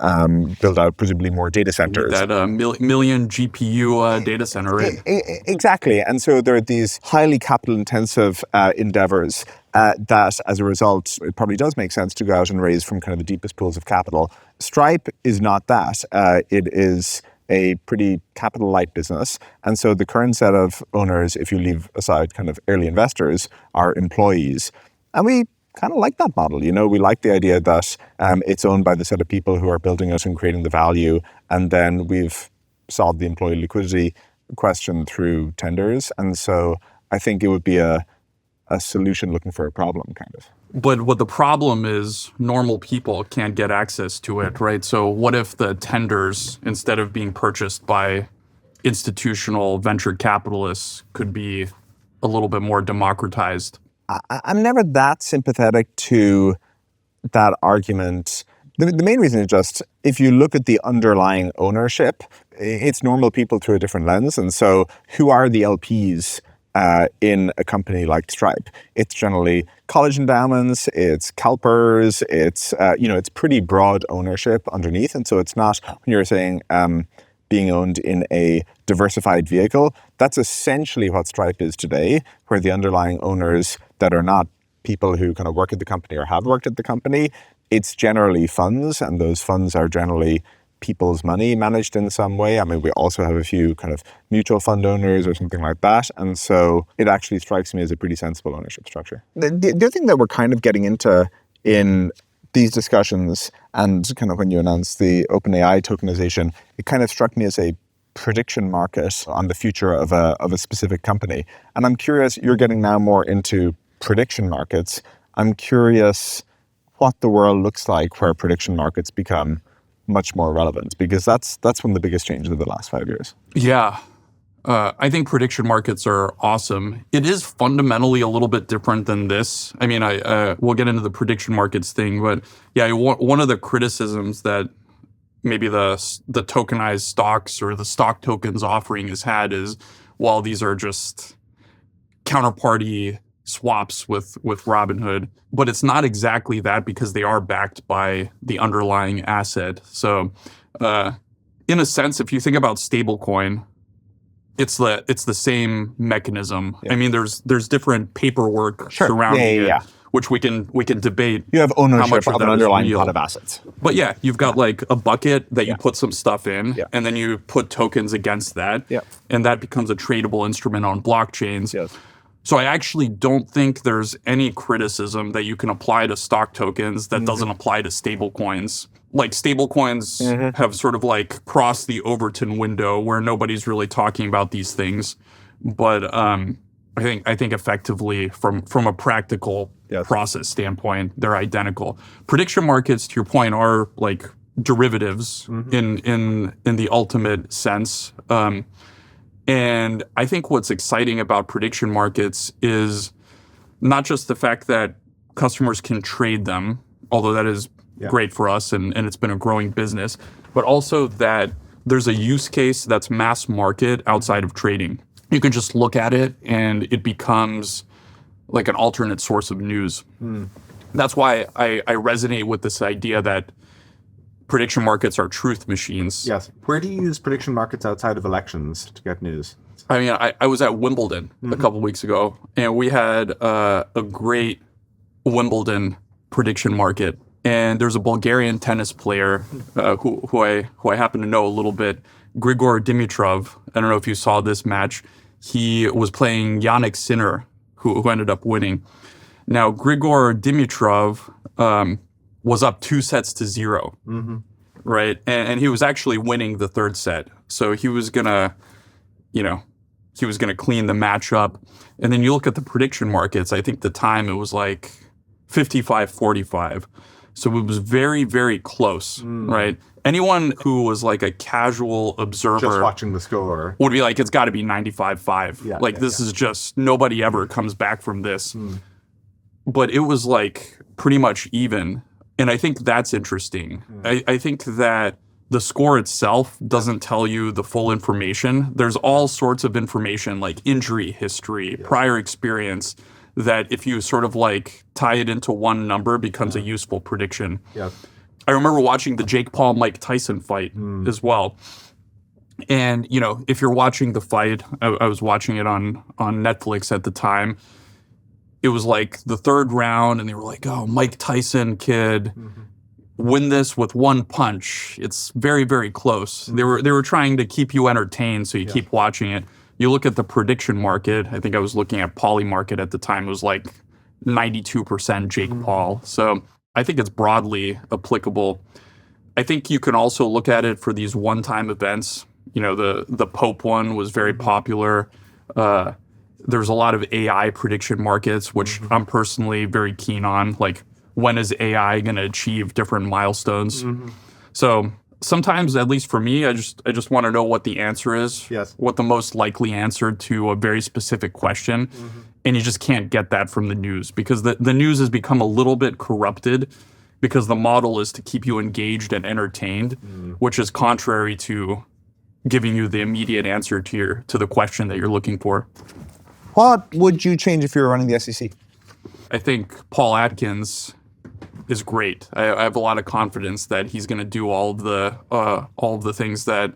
build out presumably more data centers. That million GPU data center, right? Exactly. And so there are these highly capital intensive endeavors that as a result, it probably does make sense to go out and raise from kind of the deepest pools of capital. Stripe is not that. It is a pretty capital light business. And so the current set of owners, if you leave aside kind of early investors, are employees. And we kind of like that model. We like the idea that it's owned by the set of people who are building it and creating the value. And then we've solved the employee liquidity question through tenders. And so I think it would be a solution looking for a problem, kind of. But what the problem is, normal people can't get access to it, right? So what if the tenders, instead of being purchased by institutional venture capitalists, could be a little bit more democratized? I'm never that sympathetic to that argument. The main reason is just, if you look at the underlying ownership, it's normal people through a different lens. And so who are the LPs in a company like Stripe? It's generally college endowments, it's CalPERS, it's pretty broad ownership underneath. And so it's not, when you're saying being owned in a diversified vehicle. That's essentially what Stripe is today, where the underlying owners that are not people who kind of work at the company or have worked at the company, it's generally funds, and those funds are generally people's money managed in some way. I mean, we also have a few kind of mutual fund owners or something like that. And so it actually strikes me as a pretty sensible ownership structure. The other thing that we're kind of getting into in these discussions, and kind of when you announced the OpenAI tokenization, it kind of struck me as a prediction market on the future of a specific company. And I'm curious, you're getting now more into prediction markets. I'm curious what the world looks like where prediction markets become much more relevant, because that's one of the biggest changes of the last 5 years. Yeah. I think prediction markets are awesome. It is fundamentally a little bit different than this. I mean, we'll get into the prediction markets thing, but yeah, one of the criticisms that maybe the tokenized stocks or the stock tokens offering has had is, well, these are just counterparty swaps with Robinhood, but it's not exactly that because they are backed by the underlying asset. So in a sense, if you think about stablecoin, it's the same mechanism. Yeah. I mean, there's different paperwork surrounding it, which we can debate. You have ownership of an underlying pot of assets. But yeah, you've got like a bucket that you put some stuff in, and then you put tokens against that, and that becomes a tradable instrument on blockchains. Yes. So I actually don't think there's any criticism that you can apply to stock tokens that doesn't apply to stablecoins. Like stablecoins have sort of like crossed the Overton window where nobody's really talking about these things. But I think effectively from a practical process standpoint, they're identical. Prediction markets, to your point, are like derivatives in the ultimate sense. And I think what's exciting about prediction markets is not just the fact that customers can trade them, although that is great for us and it's been a growing business, but also that there's a use case that's mass market outside of trading. You can just look at it and it becomes like an alternate source of news. That's why I resonate with this idea that prediction markets are truth machines. Yes. Where do you use prediction markets outside of elections to get news? I mean, I was at Wimbledon a couple weeks ago, and we had a great Wimbledon prediction market. And there's a Bulgarian tennis player who I happen to know a little bit, Grigor Dimitrov. I don't know if you saw this match. He was playing Yannick Sinner, who ended up winning. Now, Grigor Dimitrov was up 2-0, right? And he was actually winning the third set. So he was gonna clean the match up. And then you look at the prediction markets, I think the time it was like 55-45. So it was very, very close, right? Anyone who was like a casual observer just watching the score would be like, it's got to be 95-5. This is just, nobody ever comes back from this. But it was like pretty much even. And I think that's interesting. I think that the score itself doesn't tell you the full information. There's all sorts of information like injury history, prior experience, that if you sort of like tie it into one number becomes a useful prediction. I remember watching the Jake Paul-Mike Tyson fight as well. And, you know, if you're watching the fight, I was watching it on Netflix at the time. It was like the third round and they were like, oh, Mike Tyson could win this with one punch. It's very, very close. They were trying to keep you entertained, so you keep watching it. You look at the prediction market. I think I was looking at Polymarket at the time. It was like 92% Jake Paul. So I think it's broadly applicable. I think you can also look at it for these one-time events. You know, the Pope one was very popular. There's a lot of AI prediction markets, which I'm personally very keen on. Like, when is AI going to achieve different milestones? So sometimes, at least for me, I just want to know what the answer is, what the most likely answer to a very specific question. And you just can't get that from the news because the news has become a little bit corrupted because the model is to keep you engaged and entertained, which is contrary to giving you the immediate answer to the question that you're looking for. What would you change if you were running the SEC? I think Paul Atkins is great. I have a lot of confidence that he's going to do all of the things that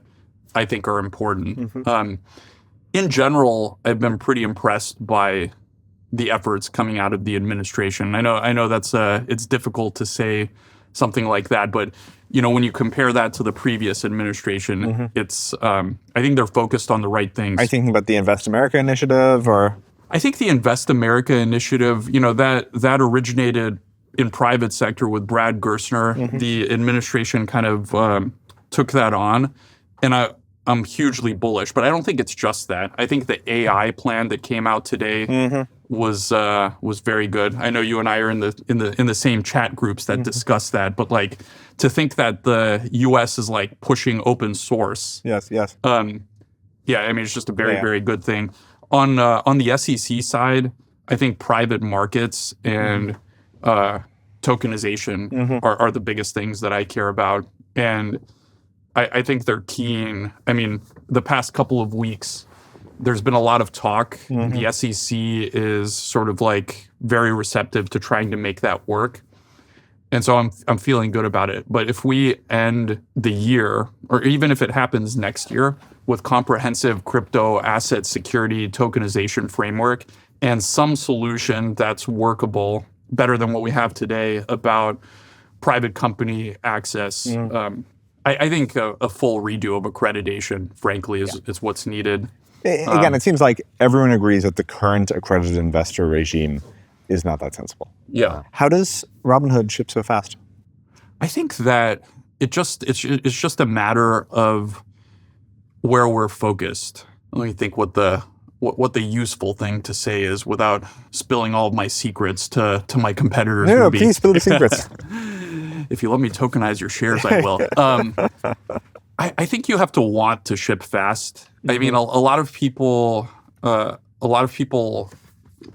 I think are important. In general, I've been pretty impressed by the efforts coming out of the administration. I know that's it's difficult to say something like that, but when you compare that to the previous administration, it's I think they're focused on the right things. Are you thinking about the Invest America initiative, or? I think the Invest America initiative, that originated in private sector with Brad Gerstner. The administration kind of took that on, and I'm hugely bullish. But I don't think it's just that. I think the AI plan that came out today was very good. I know you and I are in the same chat groups that discuss that. But like to think that the U.S. is like pushing open source. Yes. Yeah, I mean it's just a very good thing. On the SEC side, I think private markets and tokenization are the biggest things that I care about. And I think they're keen. I mean, the past couple of weeks, there's been a lot of talk. The SEC is sort of like very receptive to trying to make that work. And so I'm feeling good about it. But if we end the year, or even if it happens next year, with comprehensive crypto asset security tokenization framework and some solution that's workable, better than what we have today about private company access, I think a full redo of accreditation, frankly, is what's needed. Again, it seems like everyone agrees that the current accredited investor regime is not that sensible. Yeah. How does Robinhood ship so fast? I think that it's just a matter of where we're focused. Let me think what the useful thing to say is without spilling all of my secrets to my competitors. No, please spill the secrets. If you let me tokenize your shares, I will. I think you have to want to ship fast. I mean, a lot of people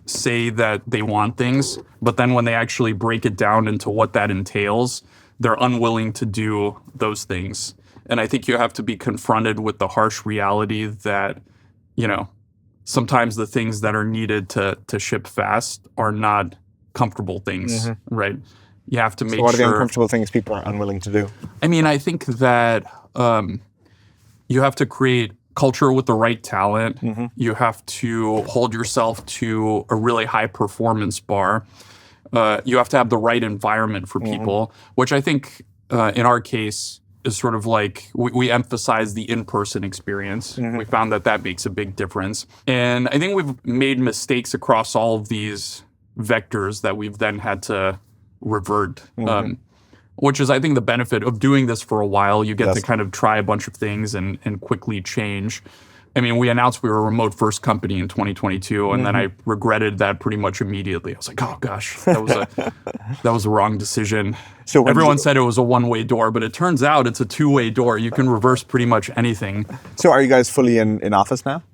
say that they want things, but then when they actually break it down into what that entails, they're unwilling to do those things. And I think you have to be confronted with the harsh reality that, sometimes the things that are needed to ship fast are not comfortable things, right? You have to make sure. So what are the uncomfortable things people are unwilling to do? I mean, I think that you have to create culture with the right talent. You have to hold yourself to a really high performance bar. You have to have the right environment for people, which I think in our case is sort of like we emphasize the in-person experience. We found that makes a big difference. And I think we've made mistakes across all of these vectors that we've then had to revert. Which is, I think, the benefit of doing this for a while. You get to kind of try a bunch of things and quickly change. I mean, we announced we were a remote-first company in 2022, and then I regretted that pretty much immediately. I was like, oh, gosh, that was the wrong decision. So everyone said it was a one-way door, but it turns out it's a two-way door. You can reverse pretty much anything. So are you guys fully in office now?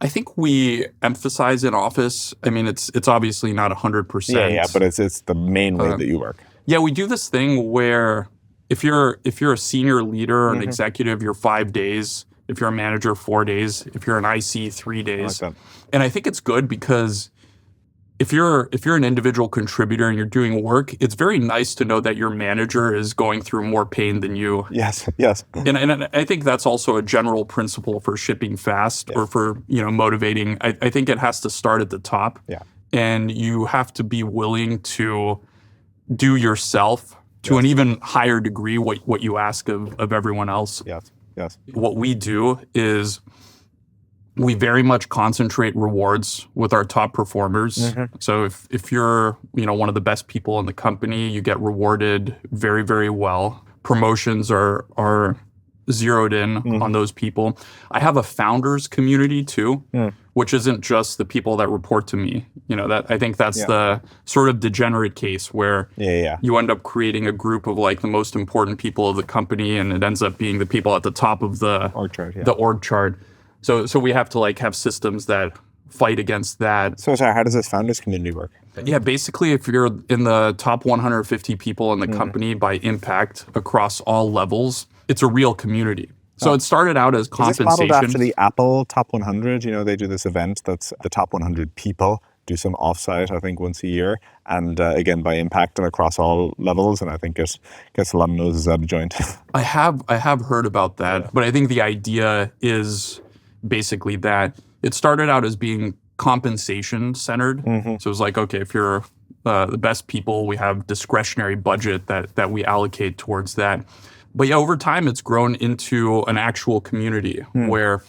I think we emphasize in office. I mean, it's obviously not 100%. Yeah, but it's the main way that you work. Yeah, we do this thing where if you're a senior leader or an executive, you're 5 days. If you're a manager, 4 days. If you're an IC, 3 days. I like that. And I think it's good because if you're an individual contributor and you're doing work, it's very nice to know that your manager is going through more pain than you. Yes. And I think that's also a general principle for shipping fast or for motivating. I think it has to start at the top. Yeah. And you have to be willing to do yourself to an even higher degree what you ask of everyone else. Yes. What we do is we very much concentrate rewards with our top performers. So if you're one of the best people in the company, you get rewarded very, very well. Promotions are zeroed in on those people. I have a founders community too, which isn't just the people that report to me. That I think that's the sort of degenerate case where you end up creating a group of like the most important people of the company, and it ends up being the people at the top of the org chart. So we have to like have systems that fight against that. So sorry, how does this founders community work? Yeah, basically if you're in the top 150 people in the company by impact across all levels, it's a real community. So it started out as compensation. Is this modeled after the Apple Top 100? They do this event that's the top 100 people do some offsite, I think, once a year. And again, by impact and across all levels. And I think it gets a lot of noses out of joint. I have heard about that, but I think the idea is basically that it started out as being compensation centered. So it was like, okay, if you're the best people, we have discretionary budget that we allocate towards that. But yeah, over time, it's grown into an actual community where,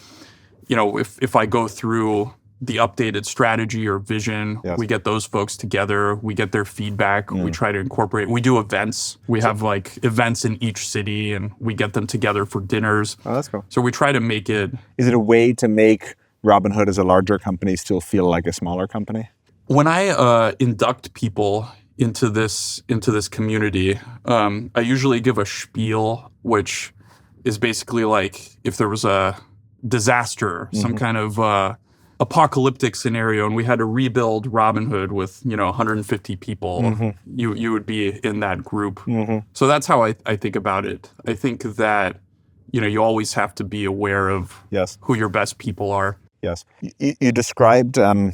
if I go through the updated strategy or vision, we get those folks together, we get their feedback, we try to incorporate, we do events. We have like events in each city and we get them together for dinners. Oh, that's cool. So we try to make it. Is it a way to make Robinhood as a larger company still feel like a smaller company? When I induct people into this community, I usually give a spiel, which is basically like if there was a disaster, some kind of apocalyptic scenario, and we had to rebuild Robinhood with 150 people, you would be in that group. So that's how I think about it. I think that you always have to be aware of who your best people are. Yes, you described in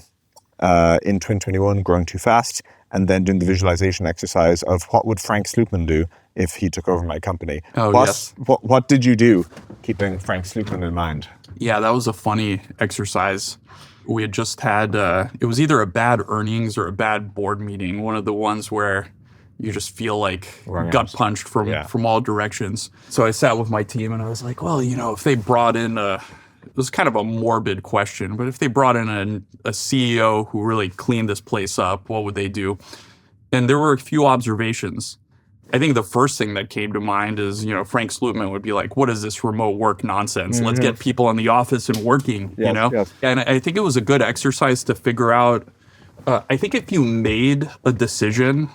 2021 growing too fast, and then doing the visualization exercise of what would Frank Slootman do if he took over my company. What did you do, keeping Frank Slootman in mind? Yeah, that was a funny exercise. We had just had, it was either a bad earnings or a bad board meeting, one of the ones where you just feel like gut punched from all directions. So I sat with my team and I was like, well, if they brought in it was kind of a morbid question, but if they brought in a CEO who really cleaned this place up, what would they do? And there were a few observations. I think the first thing that came to mind is, Frank Slootman would be like, what is this remote work nonsense? Let's get people in the office and working, Yes. And I think it was a good exercise to figure out. I think if you made a decision,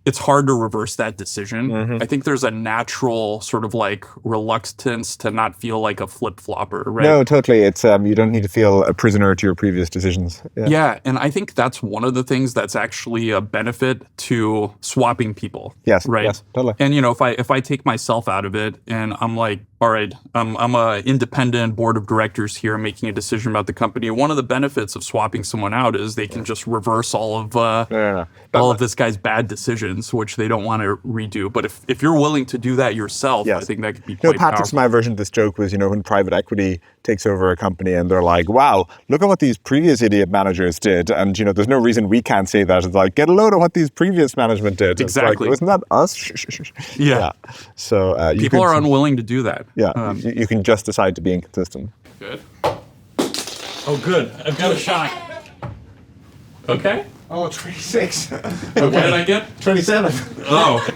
it's hard to reverse that decision. I think there's a natural sort of like reluctance to not feel like a flip-flopper, right? No, totally. It's you don't need to feel a prisoner to your previous decisions. Yeah, and I think that's one of the things that's actually a benefit to swapping people. Yes, right. Yes, totally. And if I take myself out of it and I'm like, all right, I'm a independent board of directors here making a decision about the company. One of the benefits of swapping someone out is they can just reverse all of all of this guy's bad decisions, which they don't want to redo. But if you're willing to do that yourself, I think that could be quite Patrick's powerful. my version of this joke was, when private equity takes over a company and they're like, wow, look at what these previous idiot managers did. And, there's no reason we can't say that. It's like, get a load of what these previous management did. Exactly. It's like, wasn't that us? Yeah. So people are unwilling to do that. Yeah. You can just decide to be inconsistent. Good. Oh, good. I've got a shot. Okay. Oh, 26. What did I get? 27. Oh.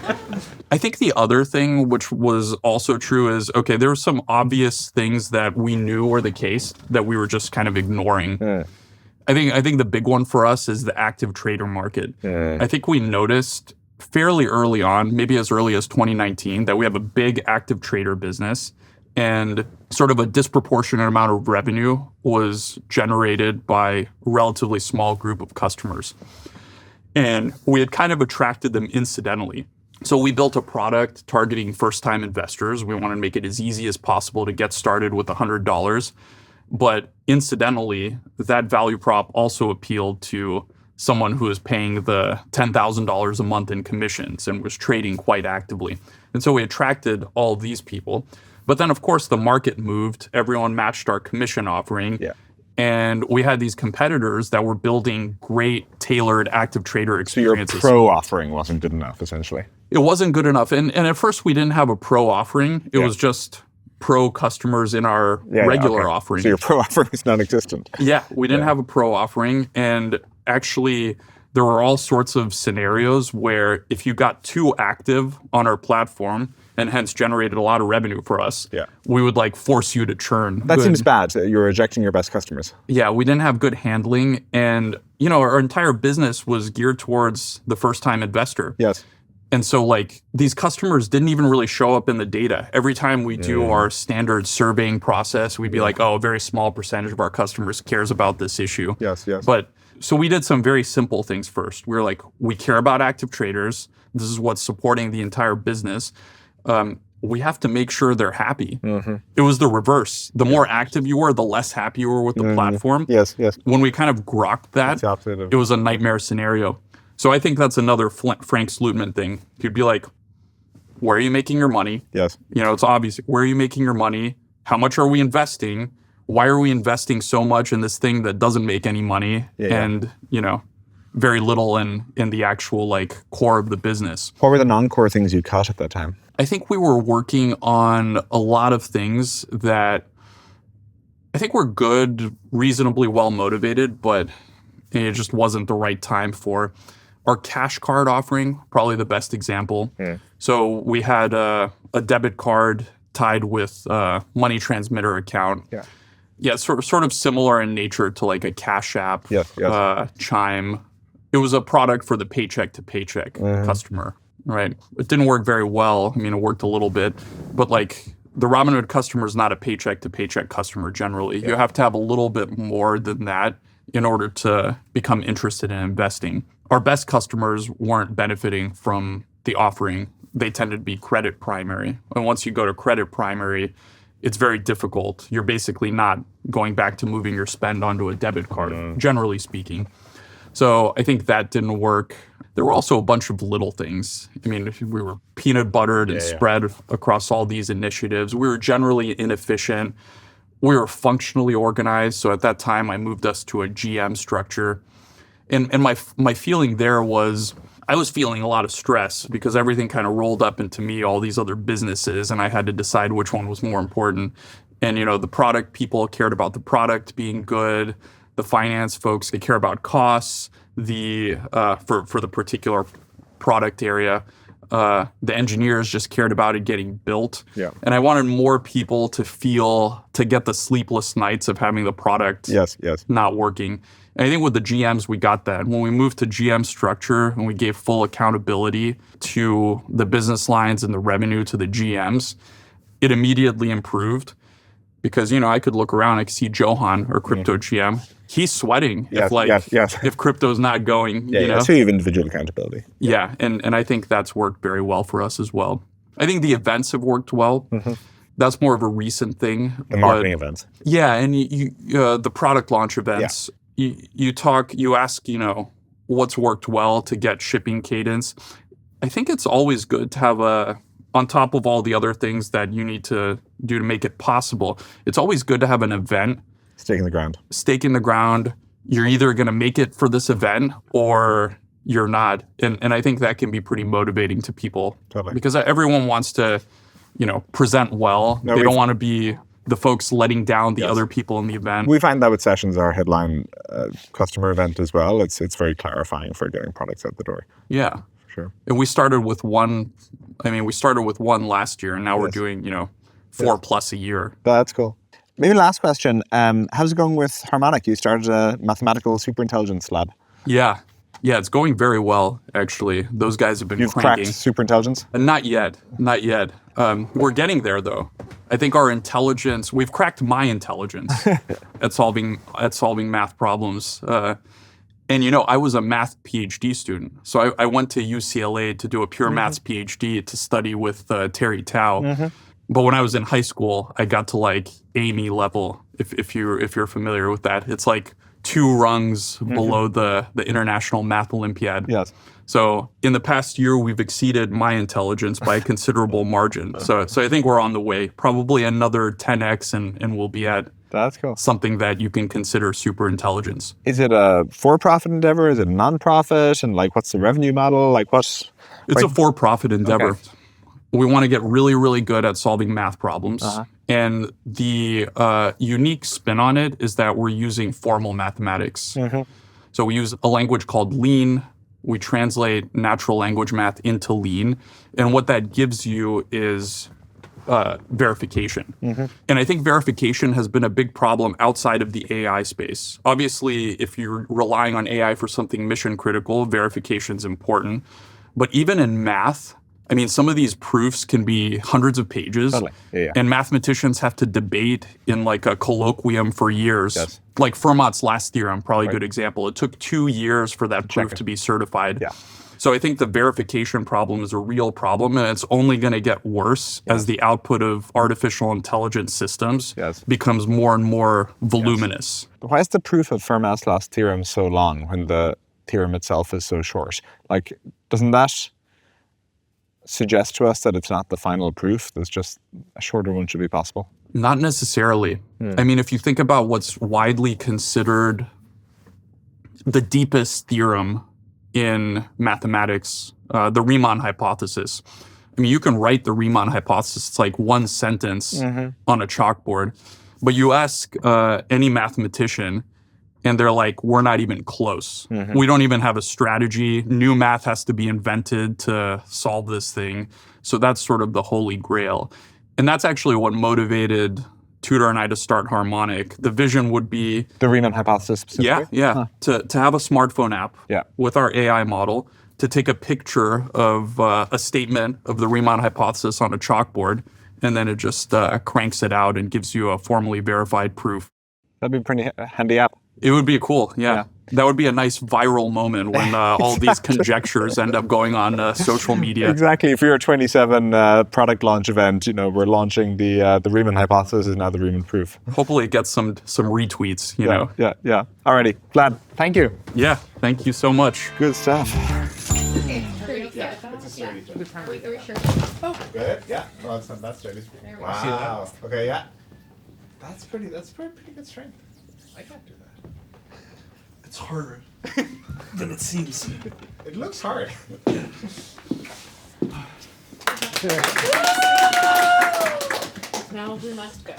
I think the other thing, which was also true, is, okay, there were some obvious things that we knew were the case that we were just kind of ignoring. I think the big one for us is the active trader market. I think we noticed fairly early on, maybe as early as 2019, that we have a big active trader business, and sort of a disproportionate amount of revenue was generated by a relatively small group of customers. And we had kind of attracted them incidentally. So we built a product targeting first-time investors. We wanted to make it as easy as possible to get started with $100. But incidentally, that value prop also appealed to someone who was paying the $10,000 a month in commissions and was trading quite actively. And so we attracted all these people. But then, of course, the market moved. Everyone matched our commission offering. Yeah. And we had these competitors that were building great tailored active trader experiences. So your pro offering wasn't good enough, essentially. It wasn't good enough. And at first, we didn't have a pro offering. It was just pro customers in our regular offering. So your pro offering is non-existent. Yeah, we didn't have a pro offering. And actually, there were all sorts of scenarios where if you got too active on our platform, and hence generated a lot of revenue for us, we would like force you to churn. That seems bad. You're rejecting your best customers. Yeah, we didn't have good handling. And, our entire business was geared towards the first-time investor. Yes. And so like these customers didn't even really show up in the data. Every time we do our standard surveying process, we'd be like, oh, a very small percentage of our customers cares about this issue. Yes. But so we did some very simple things first. We were like, we care about active traders. This is what's supporting the entire business. we have to make sure they're happy. It was the reverse. The more active you were, the less happy you were with the platform. Yes. When we kind of grokked that, it was a nightmare scenario. So I think that's another Frank Slootman thing. He'd be like, where are you making your money? Yes. It's obvious. Where are you making your money? How much are we investing? Why are we investing so much in this thing that doesn't make any money? And, very little in the actual like core of the business. What were the non-core things you cut at that time? I think we were working on a lot of things that I think were good, reasonably well motivated, but it just wasn't the right time for. Our cash card offering, probably the best example. So we had a debit card tied with a money transmitter account. Yeah, sort of similar in nature to like a Cash App, Chime. It was a product for the paycheck to paycheck customer, right? It didn't work very well. I mean, it worked a little bit, but like the Robinhood customer is not a paycheck to paycheck customer generally. You have to have a little bit more than that in order to become interested in investing. Our best customers weren't benefiting from the offering. They tended to be credit primary. And once you go to credit primary, it's very difficult. You're basically not going back to moving your spend onto a debit card, generally speaking. So I think that didn't work. There were also a bunch of little things. I mean, we were peanut buttered and spread across all these initiatives. We were generally inefficient. We were functionally organized. So at that time, I moved us to a GM structure. And my feeling there was I was feeling a lot of stress because everything kind of rolled up into me, all these other businesses, and I had to decide which one was more important. And, the product people cared about the product being good. The finance folks, they care about costs, for the particular product area. The engineers just cared about it getting built. Yeah. And I wanted more people to get the sleepless nights of having the product not working. And I think with the GMs, we got that. When we moved to GM structure and we gave full accountability to the business lines and the revenue to the GMs, it immediately improved. Because, I could look around, I could see Johan, our crypto GM. He's sweating if crypto's not going. So you have individual accountability. Yeah, and I think that's worked very well for us as well. I think the events have worked well. That's more of a recent thing. The marketing events. Yeah, and the product launch events. Yeah. You ask, what's worked well to get shipping cadence. I think it's always good to have on top of all the other things that you need to do to make it possible, it's always good to have an event. Stake in the ground. You're either going to make it for this event or you're not. And I think that can be pretty motivating to people. Totally. Because everyone wants to, present well. They don't want to be the folks letting down the other people in the event. We find that with Sessions, our headline customer event as well. It's very clarifying for getting products out the door. Yeah. Sure. And we started with one. We started with one last year, and now we're doing, 4+ a year. That's cool. Maybe last question. How's it going with Harmonic? You started a mathematical superintelligence lab. Yeah, it's going very well, actually. Those guys have been cranking. You've cracked superintelligence? Not yet. We're getting there, though. I think our intelligence, we've cracked my intelligence at solving math problems. And, I was a math PhD student. So I went to UCLA to do a pure maths PhD to study with Terry Tao. But when I was in high school, I got to like Amy level, if you're familiar with that. It's like 2 rungs below the International Math Olympiad. Yes. So in the past year, we've exceeded my intelligence by a considerable margin. So I think we're on the way. Probably another 10x and we'll be at That's cool. something that you can consider super intelligence. Is it a for-profit endeavor? Is it a non-profit? And what's the revenue model? It's a for-profit endeavor. Okay. We want to get really, really good at solving math problems. And the unique spin on it is that we're using formal mathematics. So we use a language called Lean. We translate natural language math into Lean. And what that gives you is verification. And I think verification has been a big problem outside of the AI space. Obviously, if you're relying on AI for something mission critical, verification is important. But even in math, some of these proofs can be hundreds of pages. Totally. Yeah. And mathematicians have to debate in a colloquium for years. Yes. Like Fermat's last theorem, probably a good example. It took 2 years for that proof to be certified. Yeah. So I think the verification problem is a real problem, and it's only going to get worse as the output of artificial intelligence systems becomes more and more voluminous. But why is the proof of Fermat's last theorem so long when the theorem itself is so short? Like, doesn't that suggest to us that it's not the final proof? There's just a shorter one should be possible? Not necessarily. I mean, if you think about what's widely considered the deepest theorem in mathematics, the Riemann hypothesis. I mean, you can write the Riemann hypothesis. It's like one sentence on a chalkboard. But you ask any mathematician, and they're like, we're not even close. We don't even have a strategy. New math has to be invented to solve this thing. So that's sort of the holy grail. And that's actually what motivated Tudor and I to start Harmonic. The vision would be... The Riemann hypothesis specifically? Yeah. To have a smartphone app with our AI model, to take a picture of a statement of the Riemann hypothesis on a chalkboard, and then it just cranks it out and gives you a formally verified proof. That'd be a pretty handy app. It would be cool, yeah. That would be a nice viral moment when all these conjectures end up going on social media. Exactly. For your 27 product launch event, we're launching the Riemann hypothesis is now the Riemann proof. Hopefully it gets some retweets, you know. Yeah. Alrighty. Vlad, thank you. Yeah, thank you so much. Good stuff. Good. Yeah. Well, that's really. Wow. Okay. Yeah. That's pretty good strength. I can't do that. It's harder than it seems. It looks hard. Now we must go.